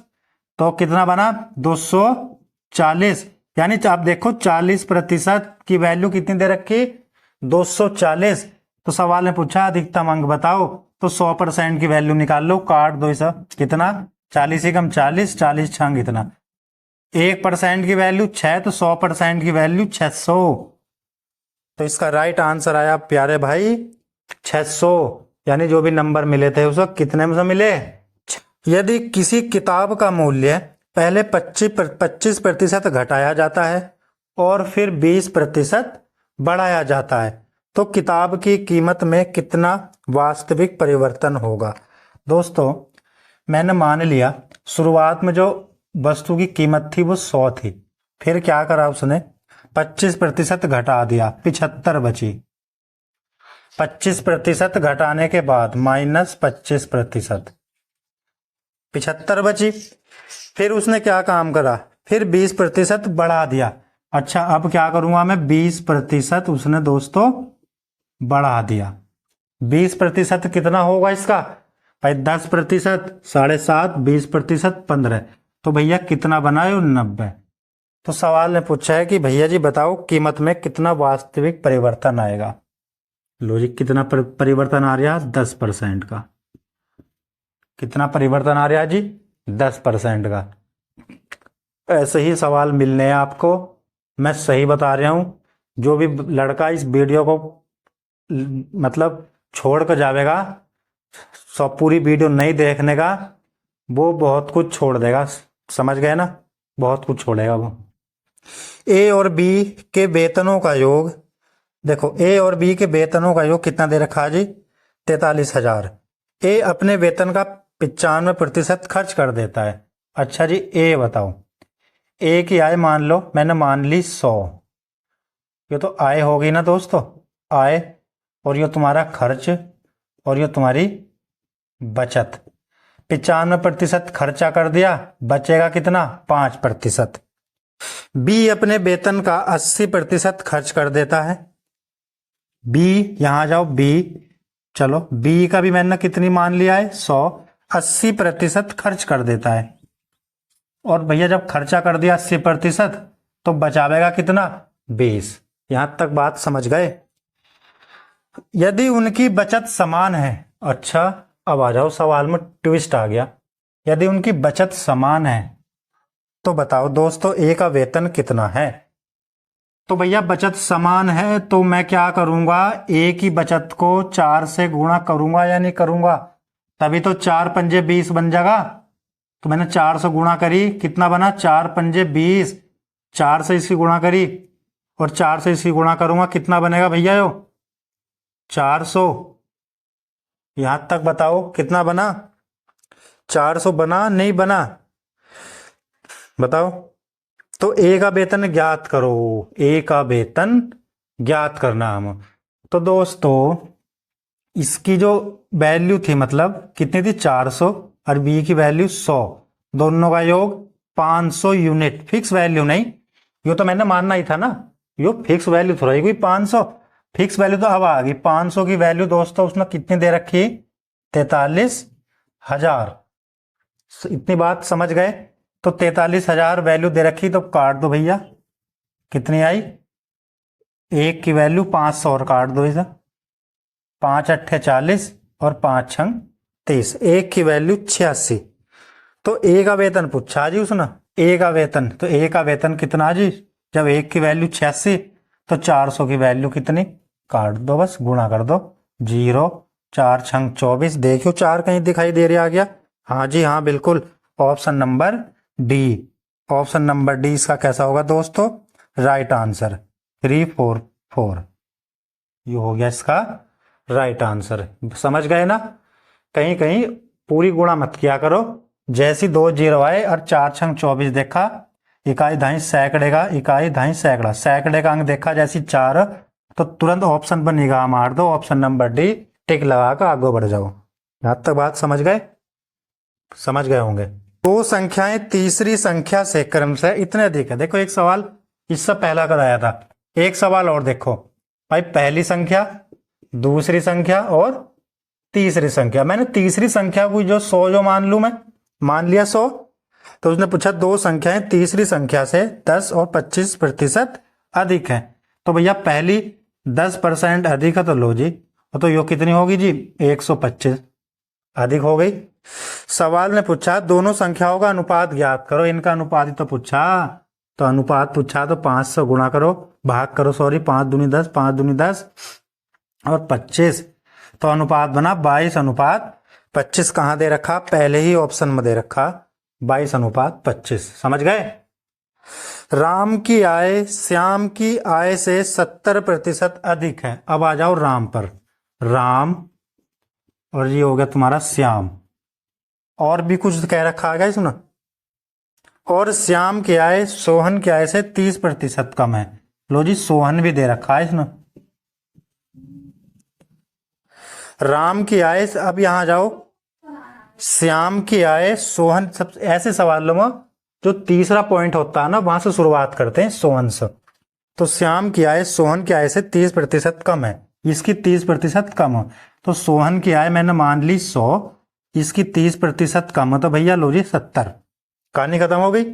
तो कितना बना? 240। यानी आप देखो 40% की वैल्यू कितनी दे रखी? 240। तो सवाल ने पूछा अधिकतम अंक बताओ, तो 100% की वैल्यू निकाल लो, काट दो इसे। कितना? 40 ही कम 40, 40 छंग कितना? 1% की वैल्यू 6, तो 100% की वैल्यू 600। तो इसका राइट आंसर आया प्यारे भाई 600। यानी जो भी नंबर मिले थे उसको कितने में से मिले? यदि किसी किताब का मूल्य पहले 25% घटाया जाता है और फिर 20% बढ़ाया जाता है, तो किताब की कीमत में कितना वास्तविक परिवर्तन होगा? दोस्तों, मैंने मान लिया शुरुआत में जो वस्तु की कीमत थी वो 100 थी, फिर क्या करा उसने? 25% घटा दिया, 75 बची। 25% घटाने के बाद -25%, 75 बची। फिर उसने क्या काम करा? फिर 20% बढ़ा दिया। अच्छा, अब क्या करूंगा मैं? 20% उसने दोस्तों बढ़ा दिया। 20% कितना होगा इसका? भाई 10%, 7.5, 20%, 15। तो भैया कितना बना है? 90। तो सवाल ने पूछा है कि भैया जी बताओ कीमत में कितना वास्तविक परिवर्तन आएगा। लो जी, कितना परिवर्तन आ रहा है? 10% का। कितना परिवर्तन आ रहा है जी? 10% का। ऐसे ही सवाल मिलने हैं आपको, मैं सही बता रहा हूं। जो भी लड़का इस वीडियो को मतलब छोड़ कर जाएगा, सब पूरी वीडियो नहीं देखने का, वो बहुत कुछ छोड़ देगा। समझ गए ना? बहुत कुछ छोड़ेगा वो। ए और बी के वेतनों का योग, देखो ए और बी के वेतनों का योग कितना दे रखा है जी? 43,000। ए अपने वेतन का 95% खर्च कर देता है। अच्छा जी, ए बताओ, ए की आय मान लो, मैंने मान ली 100। ये तो आय होगी ना दोस्तों, आय, और ये तुम्हारा खर्च, और ये तुम्हारी बचत। 95% खर्चा कर दिया, बचेगा कितना? 5%। बी अपने वेतन का 80% खर्च कर देता है। बी, यहां जाओ बी, चलो बी का भी मैंने कितनी मान लिया है? 100। 80% खर्च कर देता है। और भैया जब खर्चा कर दिया 80%, तो बचावेगा कितना? 20। यहां तक बात समझ गए? यदि उनकी बचत समान है, अच्छा अब आ जाओ सवाल में ट्विस्ट आ गया। यदि उनकी बचत समान है तो बताओ दोस्तों ए का वेतन कितना है? तो भैया बचत समान है तो मैं क्या करूंगा, एक ही बचत को 4 से गुणा करूंगा या नहीं करूंगा, तभी तो 4 पंजे 20 बन जाएगा। तो मैंने 4 से गुणा करी, कितना बना, 4 पंजे 20, 4 से इसकी गुणा करी और 4 से इसकी गुणा करूंगा, कितना बनेगा भैया यो 400। यहां तक बताओ कितना बना, 400 बना नहीं बना, बताओ। तो ए का वेतन ज्ञात करो, ए का वेतन ज्ञात करना हम। तो दोस्तों इसकी जो वैल्यू थी, मतलब कितनी थी 400, और बी की वैल्यू 100, दोनों का योग 500 यूनिट, फिक्स वैल्यू नहीं, यो तो मैंने मानना ही था ना, यो फिक्स वैल्यू थोड़ा ही कोई 500, फिक्स वैल्यू तो अब आ गई 500 की वैल्यू। दोस्तों उसने कितनी दे रखी, 43,000। इतनी बात समझ गए। तो 43,000 वैल्यू दे रखी, तो काट दो भैया, कितनी आई, एक की वैल्यू 500 और काट दो इसे, 5 अट्ठे 40 और 5 छंग 30, एक की वैल्यू 86। तो ए का वेतन पूछा जी उसने, ए का वेतन, तो ए का वेतन कितना जी, जब एक की वैल्यू 86 तो 400 की वैल्यू कितनी, काट दो बस, गुणा कर दो, 0 4 छंग 24। देखियो 4 कहीं दिखाई दे रहा आ गया, हाँ जी हाँ बिल्कुल, option number D, option number D इसका कैसा होगा दोस्तों, राइट आंसर 344, ये हो गया इसका राइट आंसर। समझ गए ना, कहीं कहीं पूरी गुणा मत किया करो, जैसी 2 जीरो आए और 4 छंग 24 देखा, इकाई धाई सैकड़े का, इकाई धाई सैकड़ा, सैकड़े का अंक देखा जैसी 4, तो तुरंत ऑप्शन पर निगाह मार दो, ऑप्शन नंबर डी, टिक लगा कर आगे बढ़ जाओ। यहां तक बात समझ गए, समझ गए होंगे। दो संख्याएं तीसरी संख्या से क्रमशः इतने अधिक है, देखो एक सवाल इससे पहला कराया था, एक सवाल और देखो भाई, पहली संख्या, दूसरी संख्या और तीसरी संख्या, मैंने तीसरी संख्या को जो 100 जो मान लू, मैं मान लिया 100, तो उसने पूछा दो संख्याएं तीसरी संख्या से 10 और 25% अधिक है, तो भैया पहली 10% अधिक है, तो लो जी, तो यो कितनी होगी जी 125 अधिक हो गई। सवाल ने पूछा दोनों संख्याओं का अनुपात ज्ञात करो, इनका अनुपात ही तो पूछा, तो अनुपात पूछा तो 5 से गुणा करो, भाग करो, सॉरी 5 दूनी 10, 5 दूनी 10 और 25, तो अनुपात बना 22 अनुपात 25। कहां दे रखा, पहले ही ऑप्शन में दे रखा 22 अनुपात 25। समझ गए। राम की आय श्याम की आय से 70% अधिक है। अब आ जाओ राम पर, राम और ये हो गया तुम्हारा श्याम, और भी कुछ कह रखा है इसमें, और श्याम की आय सोहन की आय से 30% कम है। लो जी सोहन भी दे रखा है इसमें, राम की आय, अब यहां जाओ श्याम की आय सोहन, सब ऐसे सवालों में जो तीसरा पॉइंट होता है ना वहां से शुरुआत करते हैं सोहन से। तो श्याम की आय सोहन की आय से 30% कम है, इसकी 30% कम है, तो सोहन की आय मैंने मान ली 100, इसकी 30% कम है, तो भैया लो जी 70, कहानी खत्म हो गई।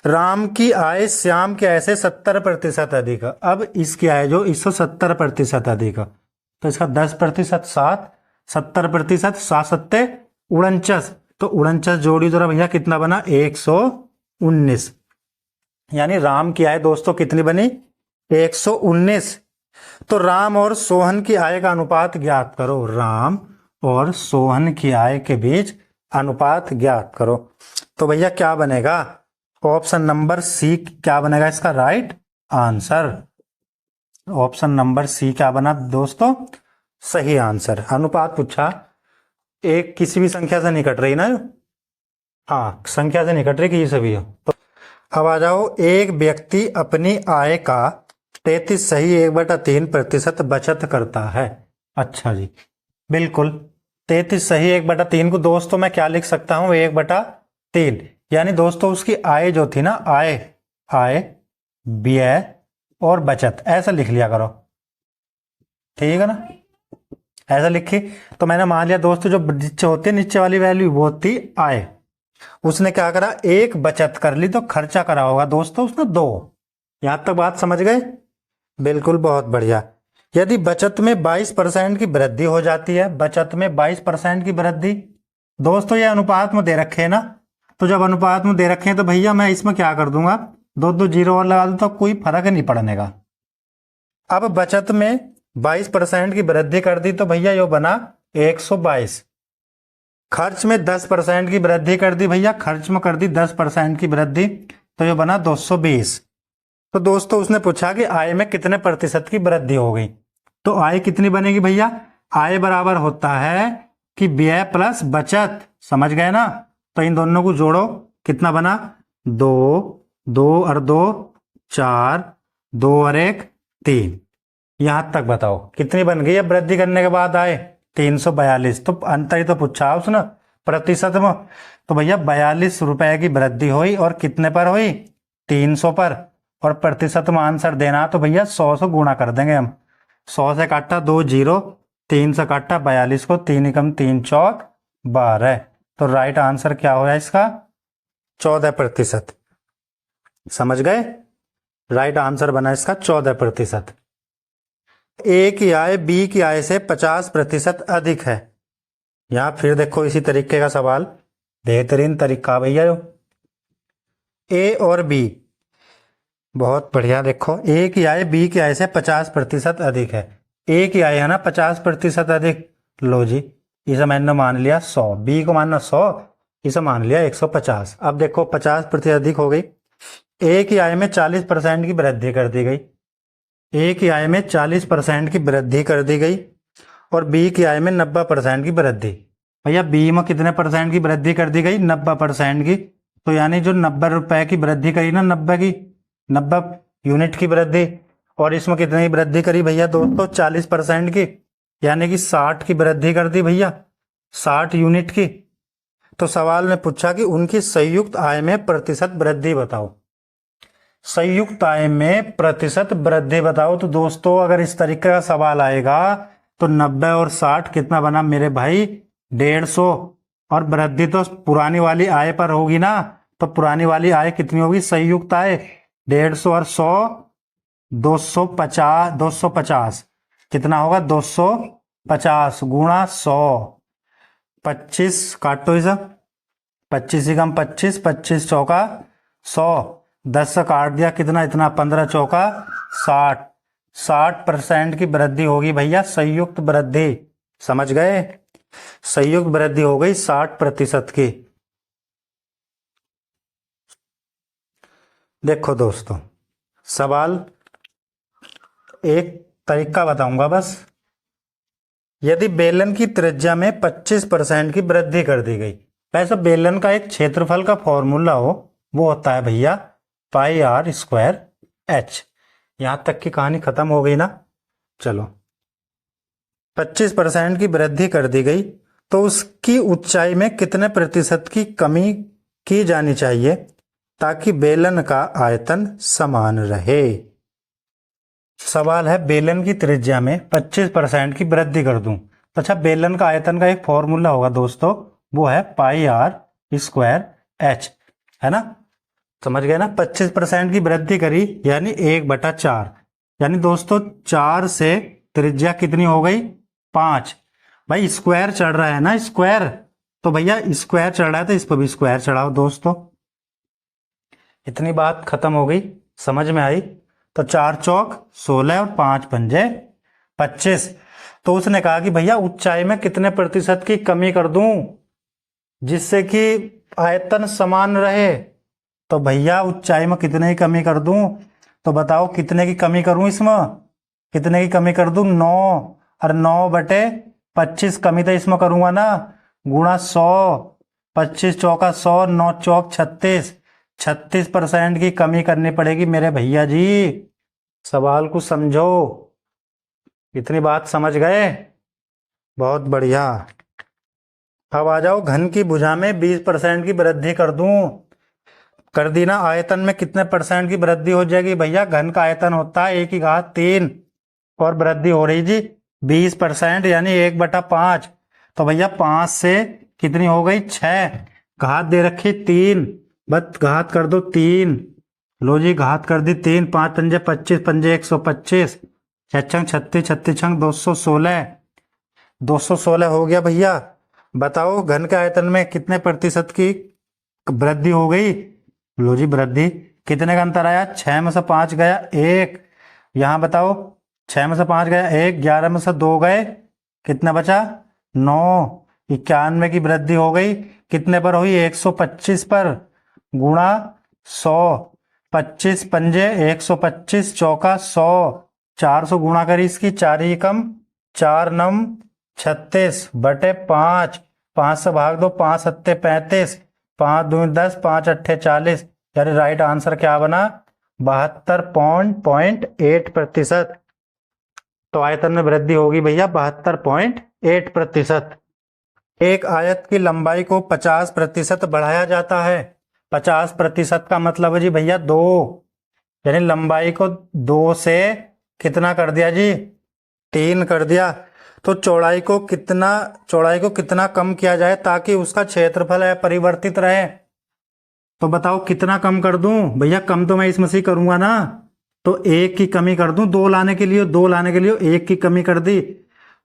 राम की आय श्याम की आय से 70% अधिक है, अब इसकी आय जो इससे 70% अधिक है, तो इसका 10% 7, 70% 7 सत्ते 49, तो 49 जोड़ी जरा भैया कितना बना 119, यानी राम की आय दोस्तों कितनी बनी 119। तो राम और सोहन की आय का अनुपात ज्ञात करो, राम और सोहन की आय के बीच अनुपात ज्ञात करो, तो भैया क्या बनेगा, ऑप्शन नंबर सी क्या बनेगा इसका right answer, option number C क्या बना दोस्तों सही आंसर। अनुपात पूछा, एक किसी भी संख्या से नहीं कट रही ना, हाँ संख्या से नहीं कट रही कि ये सभी हो। तो अब आ जाओ, एक व्यक्ति अपनी आय का 33 सही 1/3% बचत करता है। अच्छा जी बिल्कुल, 33 सही 1/3 को दोस्तों मैं क्या लिख सकता हूं 1/3, यानी दोस्तों उसकी आय जो थी ना, आय व्यय और बचत ऐसा लिख लिया करो, ठीक है ना, ऐसा लिखी। तो मैंने मान लिया दोस्तों जो नीचे होती है नीचे वाली वैल्यू वो थी आय, उसने क्या करा एक बचत कर ली, तो खर्चा करा होगा दोस्तों उसने 2। यहां तक बात समझ गए, बिल्कुल बहुत बढ़िया। यदि बचत में 22% की वृद्धि हो जाती है, बचत में 22% की वृद्धि, दोस्तों ये अनुपात में दे रखे हैं ना, तो जब अनुपात में दे रखे हैं तो भैया मैं इसमें क्या कर दूंगा दो दो जीरो और लगा दो तो कोई फर्क नहीं पड़ने का। अब बचत में 22% की वृद्धि कर दी तो भैया यो बना 122। खर्च में 10% की वृद्धि कर दी भैया, खर्च में कर दी 10% की वृद्धि तो ये बना 220। तो दोस्तों उसने पूछा कि आय में कितने प्रतिशत की वृद्धि हो गई, तो आय कितनी बनेगी भैया, आय बराबर होता है कि व्यय प्लस बचत, समझ गए ना। तो इन दोनों को जोड़ो, कितना बना, 2, 2 और 2 4, 2 और 1 3। यहां तक बताओ कितनी बन गई है वृद्धि करने के बाद आय, 342। तो अंतर ही तो पूछा उसने प्रतिशत में, तो भैया 42 रुपए की वृद्धि हुई और कितने पर हुई, 300 पर। और प्रतिशत में आंसर देना तो भैया 100 से गुणा कर देंगे हम। 100 से काटा 2 जीरो, 3 से काटा 42 को, 3 एकम 3 चौक 12। तो राइट आंसर क्या हो इसका, 14%। समझ गए, राइट आंसर बना इसका 14%। ए की आय बी की आय से 50% अधिक है। यहां फिर देखो इसी तरीके का सवाल, बेहतरीन तरीका भैया। ए और बी, बहुत बढ़िया। देखो ए की आय बी की आय से 50% अधिक है। ए की आय है ना 50% अधिक, लो जी इसे मैंने मान लिया 100, बी को मानना 100, इसे मान लिया 150। अब देखो 50% अधिक हो गई। ए की आय में 40% की वृद्धि कर दी गई, ए की आय में 40% की वृद्धि कर दी गई और बी की आय में 90% की वृद्धि। भैया बी में कितने परसेंट की वृद्धि कर दी गई, 90% की। तो यानी जो 90 रुपए की वृद्धि करी ना, 90 यूनिट की वृद्धि, और इसमें कितने की वृद्धि करी भैया दोस्तों, 40% की, यानी कि 60 की वृद्धि कर दी भैया, 60 यूनिट की। तो सवाल में पूछा कि उनकी संयुक्त आय में प्रतिशत वृद्धि बताओ, संयुक्त आय में प्रतिशत वृद्धि बताओ। तो दोस्तों अगर इस तरीके का सवाल आएगा तो 90 और 60 कितना बना मेरे भाई, 150। और वृद्धि तो पुरानी वाली आय पर होगी ना, तो पुरानी वाली आय कितनी होगी, संयुक्त आय 150 और 100, 250, 250 कितना होगा, 250 गुणा 100, 25 काटो इसे, 25 ही कम 25, 25 चौका 100, 10 से काट दिया कितना, इतना 15 चौका 60, 60% की वृद्धि होगी भैया, संयुक्त वृद्धि। समझ गए, संयुक्त वृद्धि हो गई 60% की। देखो दोस्तों सवाल एक तरीका बताऊंगा बस। यदि बेलन की त्रिज्या में 25% की वृद्धि कर दी गई, वैसे बेलन का एक क्षेत्रफल का फॉर्मूला हो, वो होता है भैया पाई आर स्क्वायर एच। यहां तक की कहानी खत्म हो गई ना। चलो 25% की वृद्धि कर दी गई तो उसकी ऊंचाई में कितने प्रतिशत की कमी की जानी चाहिए ताकि बेलन का आयतन समान रहे। सवाल है बेलन की त्रिज्या में 25% की वृद्धि कर दूं, तो अच्छा बेलन का आयतन का एक फॉर्मूला होगा दोस्तों, वो है पाई आर स्क्वायर एच, है ना। समझ गए ना, 25% की वृद्धि करी यानी 1/4, यानी दोस्तों 4 से त्रिज्या कितनी हो गई, 5। भाई स्क्वायर चढ़ रहा है ना, स्क्वायर, तो भैया स्क्वायर चढ़ रहा है तो इस पर भी स्क्वायर चढ़ाओ दोस्तों। इतनी बात खत्म हो गई, समझ में आई। तो 4 चौक 16 और 5 पंजे 25। तो उसने कहा कि भैया ऊंचाई में कितने प्रतिशत की कमी कर दूं जिससे कि आयतन समान रहे। तो भैया ऊंचाई में कितने की कमी कर दूं, तो बताओ कितने की कमी करूं, इसमें कितने की कमी कर दूं, 9, और 9/25 कमी तो इसमें करूंगा ना, गुणा 100, 25 चौका 100, 9 चौक 36, 36% की कमी करनी पड़ेगी मेरे भैया जी। सवाल को समझो, इतनी बात समझ गए, बहुत बढ़िया। अब आ जाओ घन की भुजा में 20% की वृद्धि कर दूं, कर दी ना। आयतन में कितने परसेंट की वृद्धि हो जाएगी भैया, घन का आयतन होता है 1/3 और वृद्धि हो रही जी 20% यानी 1/5। तो भैया 5 से कितनी हो गई, 6, घात दे रखी 3, बस घात कर दो 3, लो जी घात कर दी 3, 5 पंजे 25 पंजे 125, 6 36, 36 216, 216 हो गया भैया। बताओ घन के आयतन में कितने प्रतिशत की वृद्धि हो गई, लो जी वृद्धि कितने का अंतर आया? 6 में से 5 गया 1। यहाँ बताओ 6 में से 5 गया 1, 11 में से 2 गए, कितना बचा? 9। 91 की वृद्धि हो गई, कितने पर हुई? 125 पर, गुणा 100। 25 पंजे 125, चौका 100, 400 गुणा करी इसकी, 4 ही कम 4 नम 36 बटे 5, 5 से भाग दो, 5 सत्ते 35, 5 दूनी 10, 5 अट्ठे 40। यानी राइट आंसर क्या बना? 72.8%। तो आयतन में वृद्धि होगी भैया 72.8%। एक आयत की लंबाई को 50% बढ़ाया जाता है। 50% का मतलब है जी भैया 2, यानी लंबाई को 2 से कितना कर दिया जी? 3 कर दिया। तो चौड़ाई को कितना कम किया जाए ताकि उसका क्षेत्रफल अपरिवर्तित रहे? तो बताओ कितना कम कर दूं? भैया कम तो मैं इसमें से करूंगा ना, तो 1 की कमी कर दूं। 2 लाने के लिए 1 की कमी कर दी,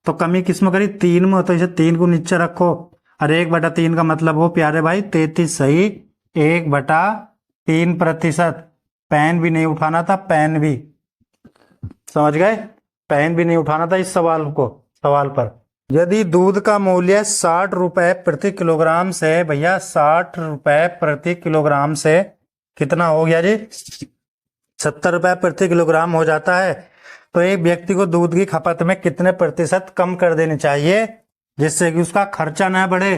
तो कमी किसमें करी? 3 में। तो इसे 3 को नीचे रखो, और 1/3 का मतलब हो प्यारे भाई 33 सही, 1/3%। पेन भी नहीं उठाना था, पेन भी, समझ गए? पेन भी नहीं उठाना था इस सवाल पर। यदि दूध का मूल्य 60 रुपए प्रति किलोग्राम से, भैया 60 रुपए प्रति किलोग्राम से कितना हो गया जी? 70 रुपए प्रति किलोग्राम हो जाता है, तो एक व्यक्ति को दूध की खपत में कितने प्रतिशत कम कर देनी चाहिए जिससे कि उसका खर्चा न बढ़े?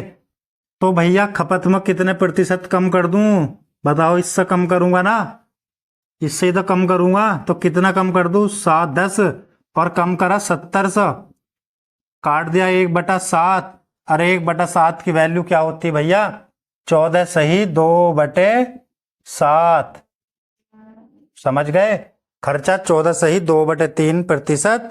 तो भैया खपत में कितने प्रतिशत कम कर दूं? बताओ। इससे कम करूंगा ना, इससे ही तो कम करूंगा, तो कितना कम कर दूं? 10 और कम करा 70 से, काट दिया 1/7। अरे 1/7 की वैल्यू क्या होती है भैया? 14 सही 2/7। समझ गए? खर्चा 14 सही 2/3%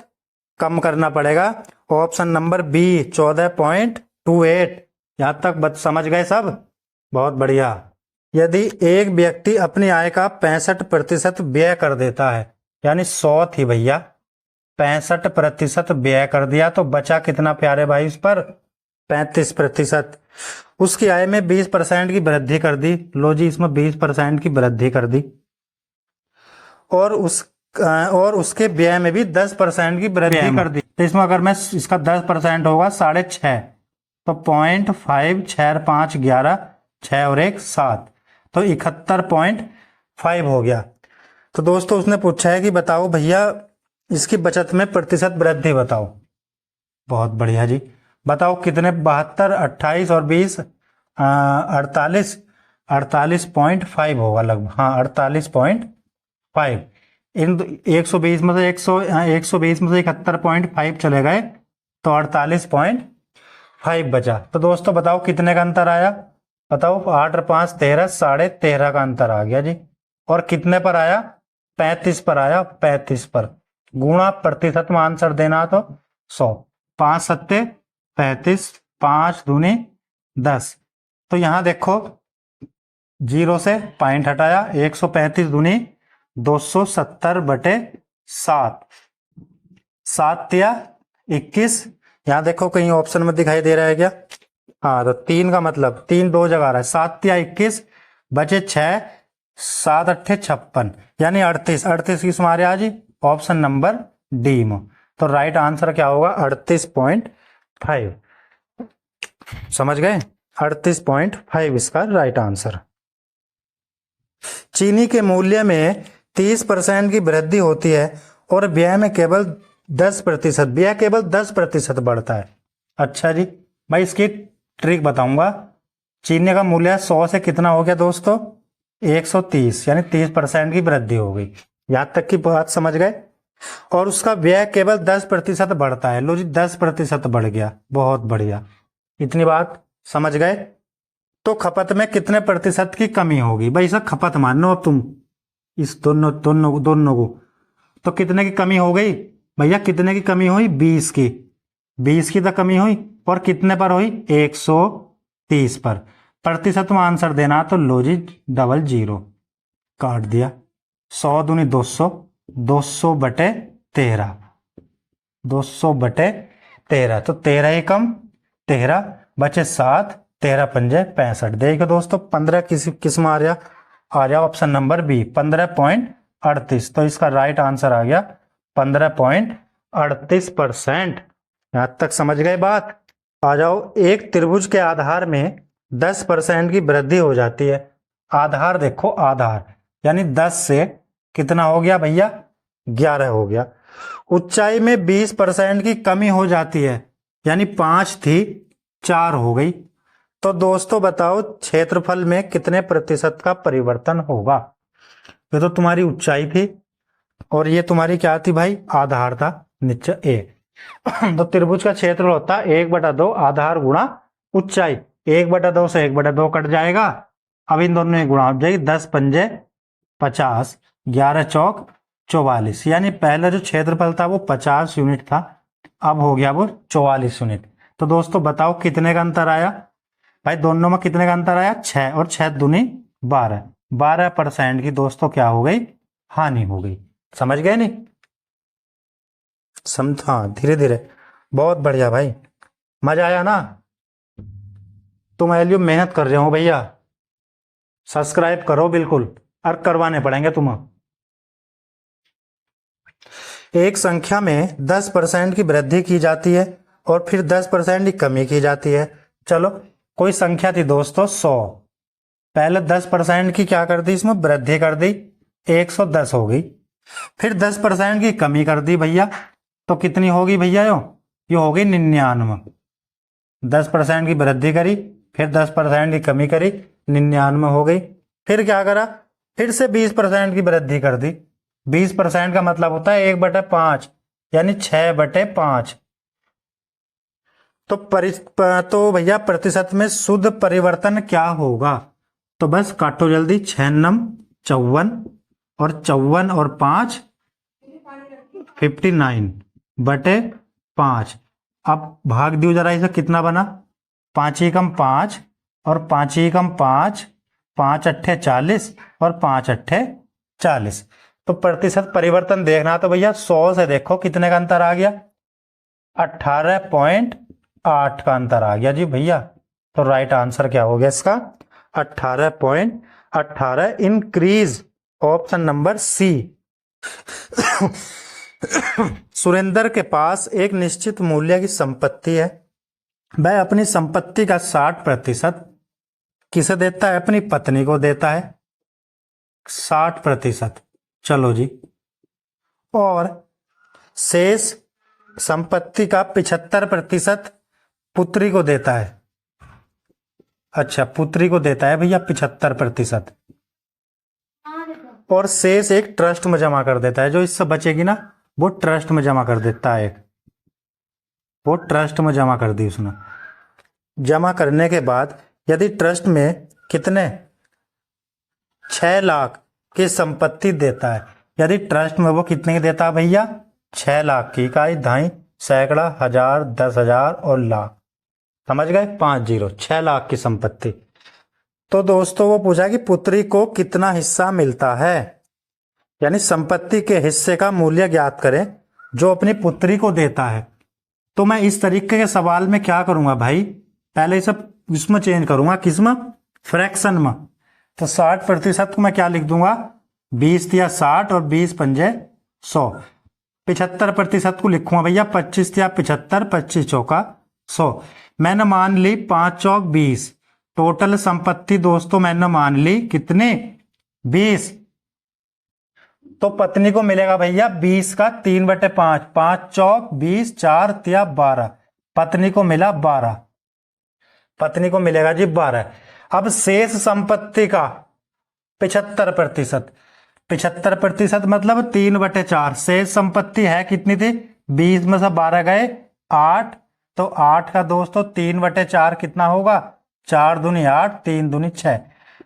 कम करना पड़ेगा। Option number B 14.28। यहां तक समझ गए सब? बहुत बढ़िया। यदि एक व्यक्ति अपनी आय का 65% व्यय कर देता है, यानी 100 थी भैया, 65% व्यय कर दिया, तो बचा कितना प्यारे भाई इस पर? 35%। उसकी आय में 20% की वृद्धि कर दी। लो जी, इसमें 20% की वृद्धि कर दी, और उसके व्यय में भी 10% की वृद्धि कर दी। तो इसमें अगर मैं इसका 10% होगा 6.5, तो 0.5, 6 5 11, 6 और 1 7, तो 71.5 हो गया। तो दोस्तों उसने पूछा है कि बताओ भैया इसकी बचत में प्रतिशत वृद्धि बताओ। बहुत बढ़िया जी। बताओ कितने? 72, 28 और 20, 48.5 होगा लगभग। हाँ 48.5। इन 120 में से 120 में से 71.5 चले गए, तो 48.5 बचा। तो दोस्तों बताओ कितने का अंतर आया? बताओ। 8 और 5 13, 13.5 का अंतर आ गया जी। और कितने पर आया? 35 पर आया, 35 पर। गुणा प्रतिशत में आंसर देना तो 100। 5 सत्ते 35, 5 दूनी 10। तो यहां देखो 0 से पॉइंट हटाया, 135 दूनी 270/7, 7 या 21। यहां देखो कहीं ऑप्शन में दिखाई दे रहा है क्या? हाँ, तो 3 का मतलब 3 दो जगह आ रहा है, 7 या 21 बचे 6, 7 अट्ठे 56, यानी 38 किस मारे आ जी? ऑप्शन नंबर डी में। तो राइट आंसर क्या होगा? 38.5। समझ गए? 38.5 इसका राइट आंसर। चीनी के मूल्य में 30% की वृद्धि होती है और व्यय में केवल 10% बढ़ता है। अच्छा जी, भाई इसकी ट्रिक बताऊंगा। चीनी का मूल्य 100 से कितना हो गया दोस्तों? 130, यानी 30% की वृद्धि हो गई। यहां तक की बात समझ गए? और उसका व्यय केवल 10% बढ़ता है। लो जी, 10% बढ़ गया, बहुत बढ़िया। इतनी बात समझ गए? तो खपत में कितने प्रतिशत की कमी होगी? भाई सब खपत मान लो अब तुम, इस दोनों को। तो कितने की कमी हो गई भैया? कितने की कमी हुई? 20 की। 20 की तो कमी हुई, और कितने पर हुई? 130 पर। प्रतिशत में आंसर देना, तो लो जी 00 काट दिया। 100 दूनी 200, 200/13, 200/13, तो 13 ही कम 13 बचे 7, 13 पंजे 65। देखो दोस्तों 15 किस में आ रहा? आ जाओ ऑप्शन नंबर बी 15.38। तो इसका राइट आंसर आ गया 15.38%। यहां तक समझ गए बात। आ जाओ, एक त्रिभुज के आधार में 10% की वृद्धि हो जाती है। आधार देखो, आधार यानी 10 से कितना हो गया भैया, 11 हो गया। ऊंचाई में 20% की कमी हो जाती है, यानी 5 थी 4 हो गई। तो दोस्तों बताओ क्षेत्रफल में कितने प्रतिशत का परिवर्तन होगा। ये तो तुम्हारी ऊंचाई थी और ये तुम्हारी क्या थी भाई, आधार था नीचे ए। तो त्रिभुज का क्षेत्रफल होता है 1/2 आधार गुणा ऊंचाई। 1/2 से 1/2 कट जाएगा। अब इन दोनों में गुणा हो जाएगी, 10 पंजे 50, 11 चौक 44। यानी पहला जो क्षेत्रफल था वो 50 यूनिट था, अब हो गया वो 44 यूनिट। तो दोस्तों बताओ कितने का अंतर आया भाई, दोनों में कितने का अंतर आया, 6 और 6 दूनी 12। 12% की दोस्तों क्या हो गई, हानि हो गई। समझ गए नहीं, समझा, धीरे धीरे। बहुत बढ़िया भाई, मजा आया ना। तुम एलियो मेहनत कर रहे हो भैया, सब्सक्राइब करो बिल्कुल, और करवाने पड़ेंगे तुम्हें। एक संख्या में 10% की वृद्धि की जाती है और फिर 10% की कमी की जाती है। चलो, कोई संख्या थी दोस्तों 100, पहले 10% की क्या कर दी, इसमें वृद्धि कर दी, 110 हो गई। फिर 10% की कमी कर दी भैया, तो कितनी होगी भैया, यो हो गई 99। 10% की वृद्धि करी, फिर 10% की कमी करी, 99 हो गई। फिर क्या करा, फिर से 20% की वृद्धि कर दी। 20% का मतलब होता है 1/5, यानी 6/5। तो भैया प्रतिशत में शुद्ध परिवर्तन क्या होगा, तो बस काटो जल्दी, 6 नम 54 और 54 और 5 59/5। अब भाग दियो जरा इसे, कितना बना, 5 एकम 5 और 5 एकम 5, 5 अट्ठे 40 और 5 अट्ठे 40। तो प्रतिशत परिवर्तन देखना तो भैया 100 से देखो कितने का अंतर आ गया, 18.8 का अंतर आ गया जी भैया। तो राइट आंसर क्या हो गया इसका, 18.18 increase, option number C. Surendra के पास एक निश्चित मूल्य की संपत्ति है। वह अपनी संपत्ति का 60% किसे देता है, अपनी पत्नी को देता है, 60%। चलो जी, और शेष संपत्ति का 75% पुत्री को देता है। अच्छा, पुत्री को देता है भैया 75%, और शेष एक ट्रस्ट में जमा कर देता है। जो इससे बचेगी ना वो ट्रस्ट में जमा कर देता है, वो ट्रस्ट में जमा कर दी उसने। जमा करने के बाद यदि ट्रस्ट में कितने 6 लाख की संपत्ति देता है, यदि ट्रस्ट में वो कितने की देता है भैया, 6 लाख की, इकाई दहाई सैकड़ा हजार 10,000 और लाख, समझ गए, 50, 6 लाख की संपत्ति। तो दोस्तों वो पूछा कि पुत्री को कितना हिस्सा मिलता है, यानी संपत्ति के हिस्से का मूल्य ज्ञात करें जो अपनी पुत्री को देता है। तो मैं इस तरीके के सवाल में क्या करूंगा भाई, पहले सब इसमें चेंज करूंगा, किसमें, फ्रैक्शन में। तो 60% को मैं क्या लिख दूंगा, 20 या 60 और 20 पंजे 100। 75% को लिखूंगा भैया 25 या 75, 25 चौका 100। मैंने मान ली 5 चौक 20। टोटल संपत्ति दोस्तों मैंने मान ली कितने, 20। तो पत्नी को मिलेगा भैया 20 का 3/5, 5 चौक 20, 4 तिया 12, पत्नी को मिला 12, पत्नी को मिलेगा जी 12। अब शेष संपत्ति का 75%, 75% मतलब 3/4। शेष संपत्ति है कितनी थी, 20 में से 12 गए 8, तो 8 का दोस्तों 3/4 कितना होगा, 4 दूनी 8, 3 दूनी 6।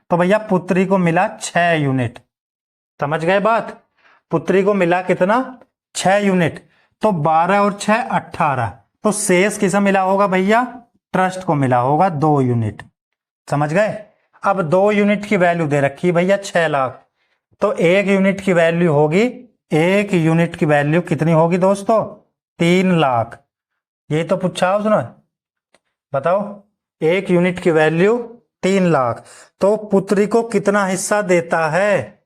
तो भैया पुत्री को मिला 6 यूनिट। समझ गए बात, पुत्री को मिला कितना, 6 यूनिट। तो 12 और 6 18। तो शेष किसे मिला होगा भैया, ट्रस्ट को मिला होगा 2 यूनिट। समझ गए। अब 2 यूनिट की वैल्यू दे रखी भैया 6 लाख, तो 1 यूनिट की वैल्यू होगी, 1 यूनिट की वैल्यू कितनी होगी दोस्तों, 3 लाख। यही तो पूछा उसने, बताओ 1 यूनिट की वैल्यू 3 लाख। तो पुत्री को कितना हिस्सा देता है?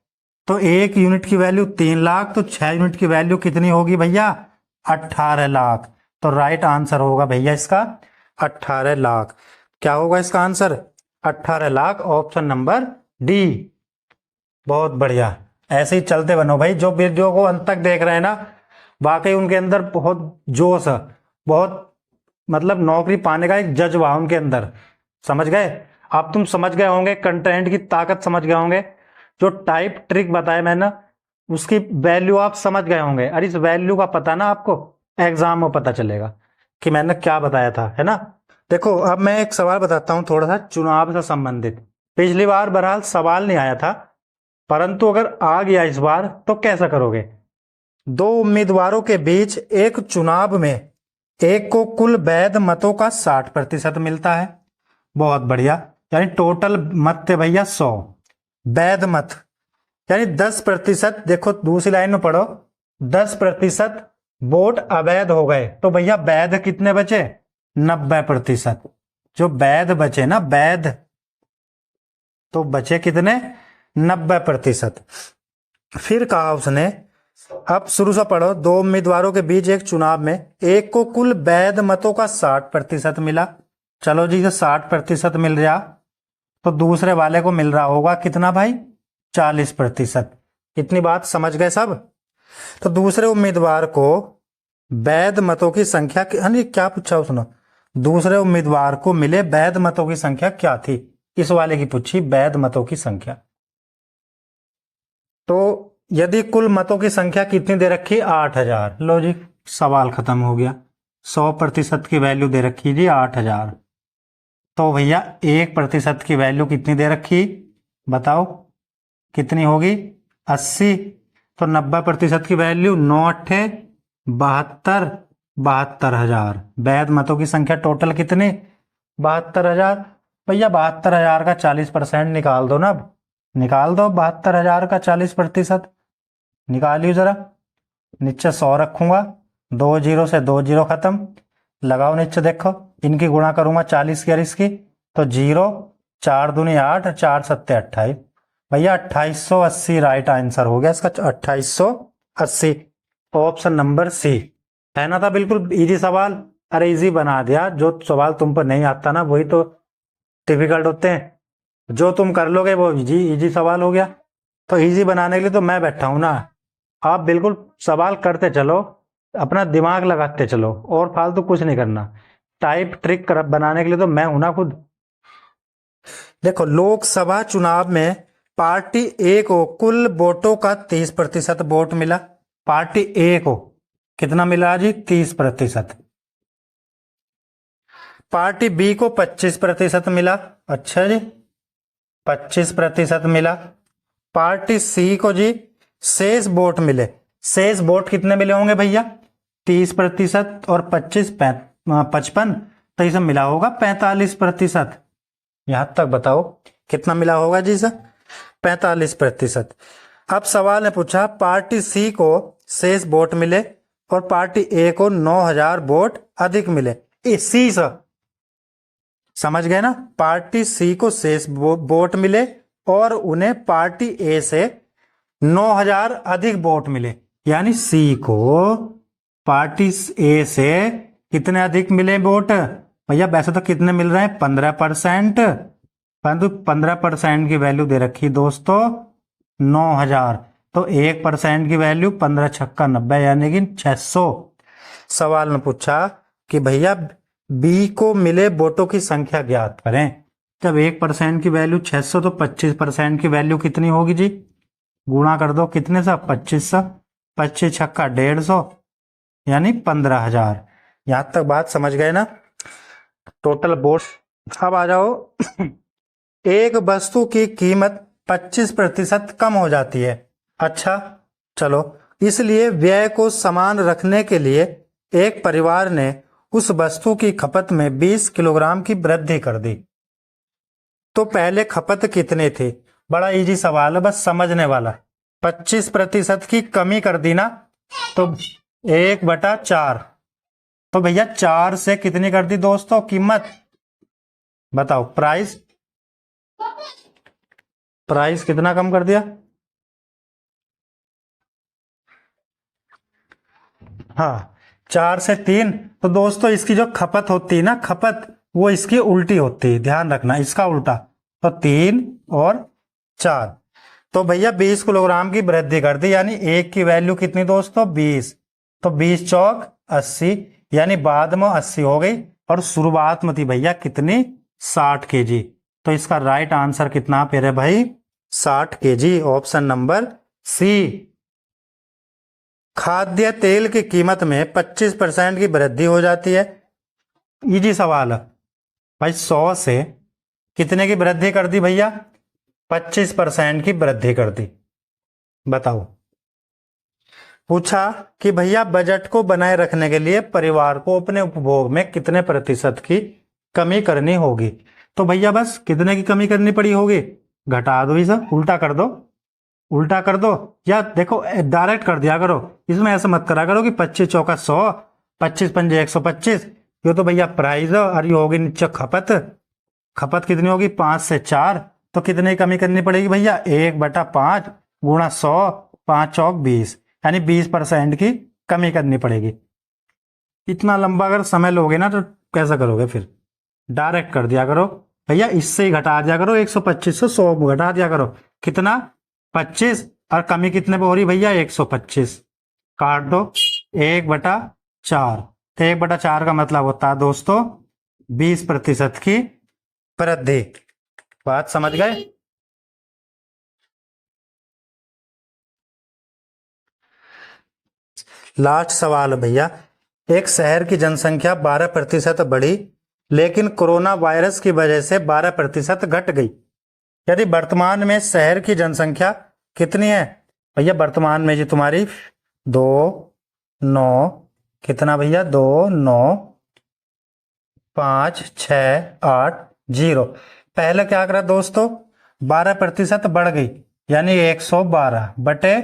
तो 1 यूनिट की वैल्यू 3 लाख, तो 6 यूनिट की वैल्यू कितनी होगी भैया? 18 लाख। तो राइट आंसर होगा भैया इसका 18 लाख। क्या होगा इसका answer? 18 lakh, option number D. बहुत बढ़िया, ऐसे ही चलते बनो भाई। जो वीडियो को अंत तक देख रहे हैं ना, वाकई उनके अंदर बहुत जोश है, बहुत मतलब नौकरी पाने का एक जज्बा है उनके अंदर। समझ गए? अब तुम समझ गए होंगे, कंटेंट की ताकत समझ गए होंगे। जो टाइप ट्रिक बताया मैंने उसकी वैल्यू आप समझ गए होंगे। और इस वैल्यू का पता ना आपको एग्जाम में पता चलेगा कि मैंने क्या बताया था, है ना। देखो अब मैं एक सवाल बताता हूं थोड़ा सा चुनाव से संबंधित। पिछली बार बहरहाल सवाल नहीं आया था, परंतु अगर आ गया इस बार तो कैसा करोगे? 2 उम्मीदवारों के बीच एक चुनाव में एक को कुल वैध मतों का 60% मिलता है। बहुत बढ़िया, यानी टोटल मत थे भैया 100, वैध मत यानी 10%। देखो दूसरी लाइन में पढ़ो, 10% वोट अवैध हो गए, तो भैया वैध कितने बचे? 90%। जो वैध बचे ना, वैध, तो बचे कितने? 90%। फिर कहा उसने, अब शुरू से पढ़ो, 2 उम्मीदवारों के बीच एक चुनाव में एक को कुल वैध मतों का 60% मिला। चलो जी, 60% मिल रहा, तो दूसरे वाले को मिल रहा होगा कितना भाई? 40%। इतनी बात समझ गए सब? तो दूसरे उम्मीदवार को वैध मतों की संख्या, क्या पूछा उसने? दूसरे उम्मीदवार को मिले वैध मतों की संख्या क्या थी? इस वाले की पूछी वैध मतों की संख्या। तो यदि कुल मतों की संख्या कितनी दे रखी? 8000। लो जी, सवाल खत्म हो गया। 100% की वैल्यू दे रखी जी 8000। तो भैया 1% की वैल्यू कितनी दे रखी? बताओ कितनी होगी? 80। तो 90% की वैल्यू 9 अट्ठे 72, 72,000। वैध मतों की संख्या टोटल कितनी? 72,000। भैया 72,000 का 40% निकाल दो ना। अब निकाल दो 72,000 का 40%। निकालियो जरा। नीचे 100 रखूंगा, 2 जीरो से 2 जीरो खत्म। लगाओ नीचे, देखो इनकी गुणा करूंगा 40 की और इसकी, तो 0, 4 दूनी 8, 4 सत्ते 28। भैया 2880 राइट आंसर हो गया इसका, 2880, ऑप्शन नंबर सी। है ना, था बिल्कुल इजी सवाल। अरे इजी बना दिया, जो सवाल तुम पर नहीं आता ना वही तो डिफिकल्ट होते हैं। जो तुम कर लोगे वो इजी इजी सवाल हो गया। तो इजी बनाने के लिए तो मैं बैठा हूं ना। आप बिल्कुल सवाल करते चलो, अपना दिमाग लगाते चलो, और फालतू कुछ नहीं करना। टाइप ट्रिक बनाने के लिए तो मैं हूं ना खुद। देखो लोकसभा चुनाव में पार्टी ए को कुल वोटों का 30% वोट मिला। पार्टी ए को कितना मिला जी? 30%। पार्टी बी को 25% मिला। अच्छा जी, 25% मिला। पार्टी सी को जी शेष वोट मिले। शेष वोट कितने मिले होंगे भैया? 30% और 55, तो इसे मिला होगा 45%। यहां तक बताओ कितना मिला होगा जी सर? 45%। अब सवाल ने पूछा पार्टी सी को शेष वोट मिले और पार्टी ए को 9000 वोट अधिक मिले। सी सर, समझ गए ना? पार्टी सी को शेष वोट मिले और उन्हें पार्टी ए से 9000 अधिक वोट मिले, यानी सी को पार्टी ए से कितने अधिक मिले वोट? भैया वैसे तो कितने मिल रहे हैं? 15%, परंतु 15% की वैल्यू दे रखी दोस्तों 9000। तो 1% की वैल्यू 15 छक्का 90, यानी कि 600। सवाल में पूछा कि भैया बी को मिले वोटों की संख्या ज्ञात करें। जब 1% की वैल्यू 600, तो 25% की वैल्यू कितनी होगी जी? गुणा कर दो कितने से? 25 से। 25 छक्का 150, यानी 15,000। यहां तक बात समझ गए ना? Total vote. अब आ जाओ एक वस्तु की कीमत 25% कम हो जाती है। अच्छा चलो, इसलिए व्यय को समान रखने के लिए एक परिवार ने उस वस्तु की खपत में 20 किलोग्राम की वृद्धि कर दी। तो पहले खपत कितने थे? बड़ा इजी सवाल है, बस समझने वाला। 25% की कमी कर दी ना, तो 1/4। तो भैया 4 से कितनी कर दी दोस्तों कीमत? बताओ प्राइस। प्राइस कितना कम कर दिया? हाँ, 4 से 3। तो दोस्तों इसकी जो खपत होती है ना, खपत, वो इसकी उल्टी होती है, ध्यान रखना, इसका उल्टा। तो 3 और 4, तो भैया 20 किलोग्राम की वृद्धि कर दी, यानी एक की वैल्यू कितनी दोस्तों? 20। तो 20 चौक 80, यानी बाद में 80 हो गई, और शुरुआत में थी भैया कितनी? 60 केजी। तो इसका राइट आंसर कितना फिर है भाई? 60 केजी, ऑप्शन नंबर सी। खाद्य तेल की कीमत में 25% की वृद्धि हो जाती है। इजी सवाल है भाई, 100 से कितने की वृद्धि कर दी भैया? 25% की वृद्धि कर दी। बताओ। पूछा कि भैया बजट को बनाए रखने के लिए परिवार को अपने उपभोग में कितने प्रतिशत की कमी करनी होगी? तो भैया बस कितने की कमी करनी पड़ी होगी? घटा दो, इसे उल्टा कर दो, उल्टा कर दो, या देखो डायरेक्ट कर दिया करो। इसमें ऐसा मत करा करो कि 25 चौका 100, 25 पंजे 125। ये तो भैया प्राइस है, और ये होगी नीचे खपत। खपत कितनी होगी? 5 से 4। तो कितने की कमी करनी पड़ेगी भैया? 1/5 गुणा 100, 5 चौक 20, यानी 20% की कमी करनी पड़ेगी। इतना लंबा अगर समय लोगे ना तो कैसा करोगे फिर? डायरेक्ट कर दिया करो भैया, इससे ही घटा दिया करो, 125 से 100 घटा दिया करो। कितना? 25। और कमी कितने पे हो रही भैया? 125। काट दो, 1/4। तो 1/4 का मतलब होता है दोस्तों 20% की वृद्धि। बात समझ गए? लास्ट सवाल है भैया, एक शहर की जनसंख्या 12% बढ़ी, लेकिन कोरोना वायरस की वजह से 12% घट गई। यदि वर्तमान में शहर की जनसंख्या कितनी है भैया? वर्तमान में जी तुम्हारी 2 9, कितना भैया? 2 9 5 6 8 0। पहले क्या करा दोस्तों? 12% बढ़ गई, यानी 112 बटे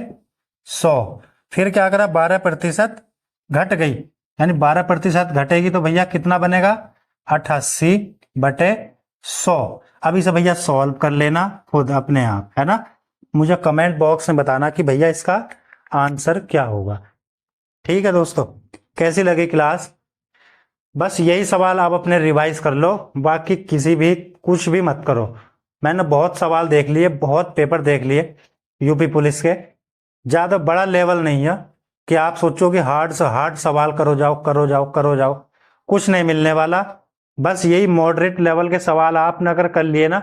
100। फिर क्या करा? 12% घट गई, यानी 12% घटेगी तो भैया कितना बनेगा? 88 बटे 100। अब इसे भैया सॉल्व कर लेना खुद अपने आप, है ना। मुझे कमेंट बॉक्स में बताना कि भैया इसका आंसर क्या होगा। ठीक है दोस्तों, कैसी लगी क्लास? बस यही सवाल आप अपने रिवाइज कर लो, बाकी किसी भी कुछ भी मत करो। मैंने बहुत सवाल देख लिए, बहुत पेपर देख लिए यूपी पुलिस के। ज़्यादा बड़ा लेवल नहीं है कि आप सोचो कि हार्ड से हार्ड सवाल करो जाओ करो जाओ करो जाओ, कुछ नहीं मिलने वाला। बस यही मॉडरेट लेवल के सवाल आपने अगर कर लिए ना,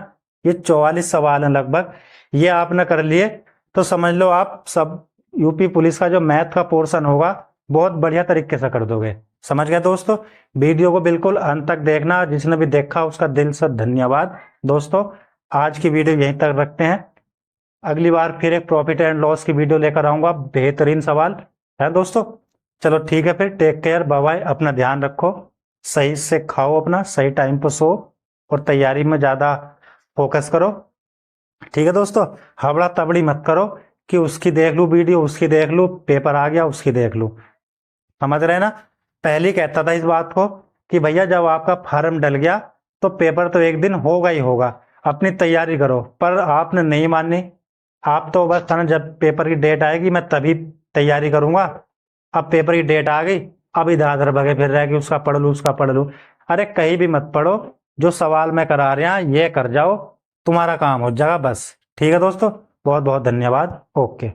ये 44 सवाल हैं लगभग, ये आपने कर लिए तो समझ लो आप सब यूपी पुलिस का जो मैथ का पोर्शन होगा बहुत बढ़िया तरीके से कर दोगे। समझ गए दोस्तों? वीडियो को बिल्कुल अंत तक देखना, जिसने भी देखा उसका दिल से धन्यवाद। दोस्तों आज की वीडियो यहीं तक रखते हैं, अगली बार फिर एक प्रॉफिट एंड लॉस की वीडियो लेकर आऊंगा, बेहतरीन सवाल है दोस्तों। चलो ठीक है, फिर टेक केयर, बाय बाय, अपना ध्यान रखो, सही से खाओ, अपना सही टाइम पर सो, और तैयारी में ज़्यादा फोकस करो। ठीक है दोस्तों, हबड़ा तबड़ी मत करो कि उसकी देख लूँ वीडियो, उसकी देख लूँ, पेपर आ गया उसकी देख लूँ। समझ रहे ना? पहले ही कहता था इस बात को कि भैया जब आपका फॉर्म डल गया तो पेपर तो एक दिन होगा ही होगा, अपनी तैयारी करो। पर आपने नहीं मानी, आप तो बस था ना जब पेपर की डेट आएगी मैं तभी तैयारी करूंगा। अब पेपर की डेट आ गई, अब इधर उधर भगे फिर रहे कि उसका पढ़ लूँ उसका पढ़ लूँ। अरे कहीं भी मत पढ़ो, जो सवाल मैं करा रहा ये कर जाओ, तुम्हारा काम हो जाएगा बस। ठीक है दोस्तों, बहुत बहुत धन्यवाद। ओके।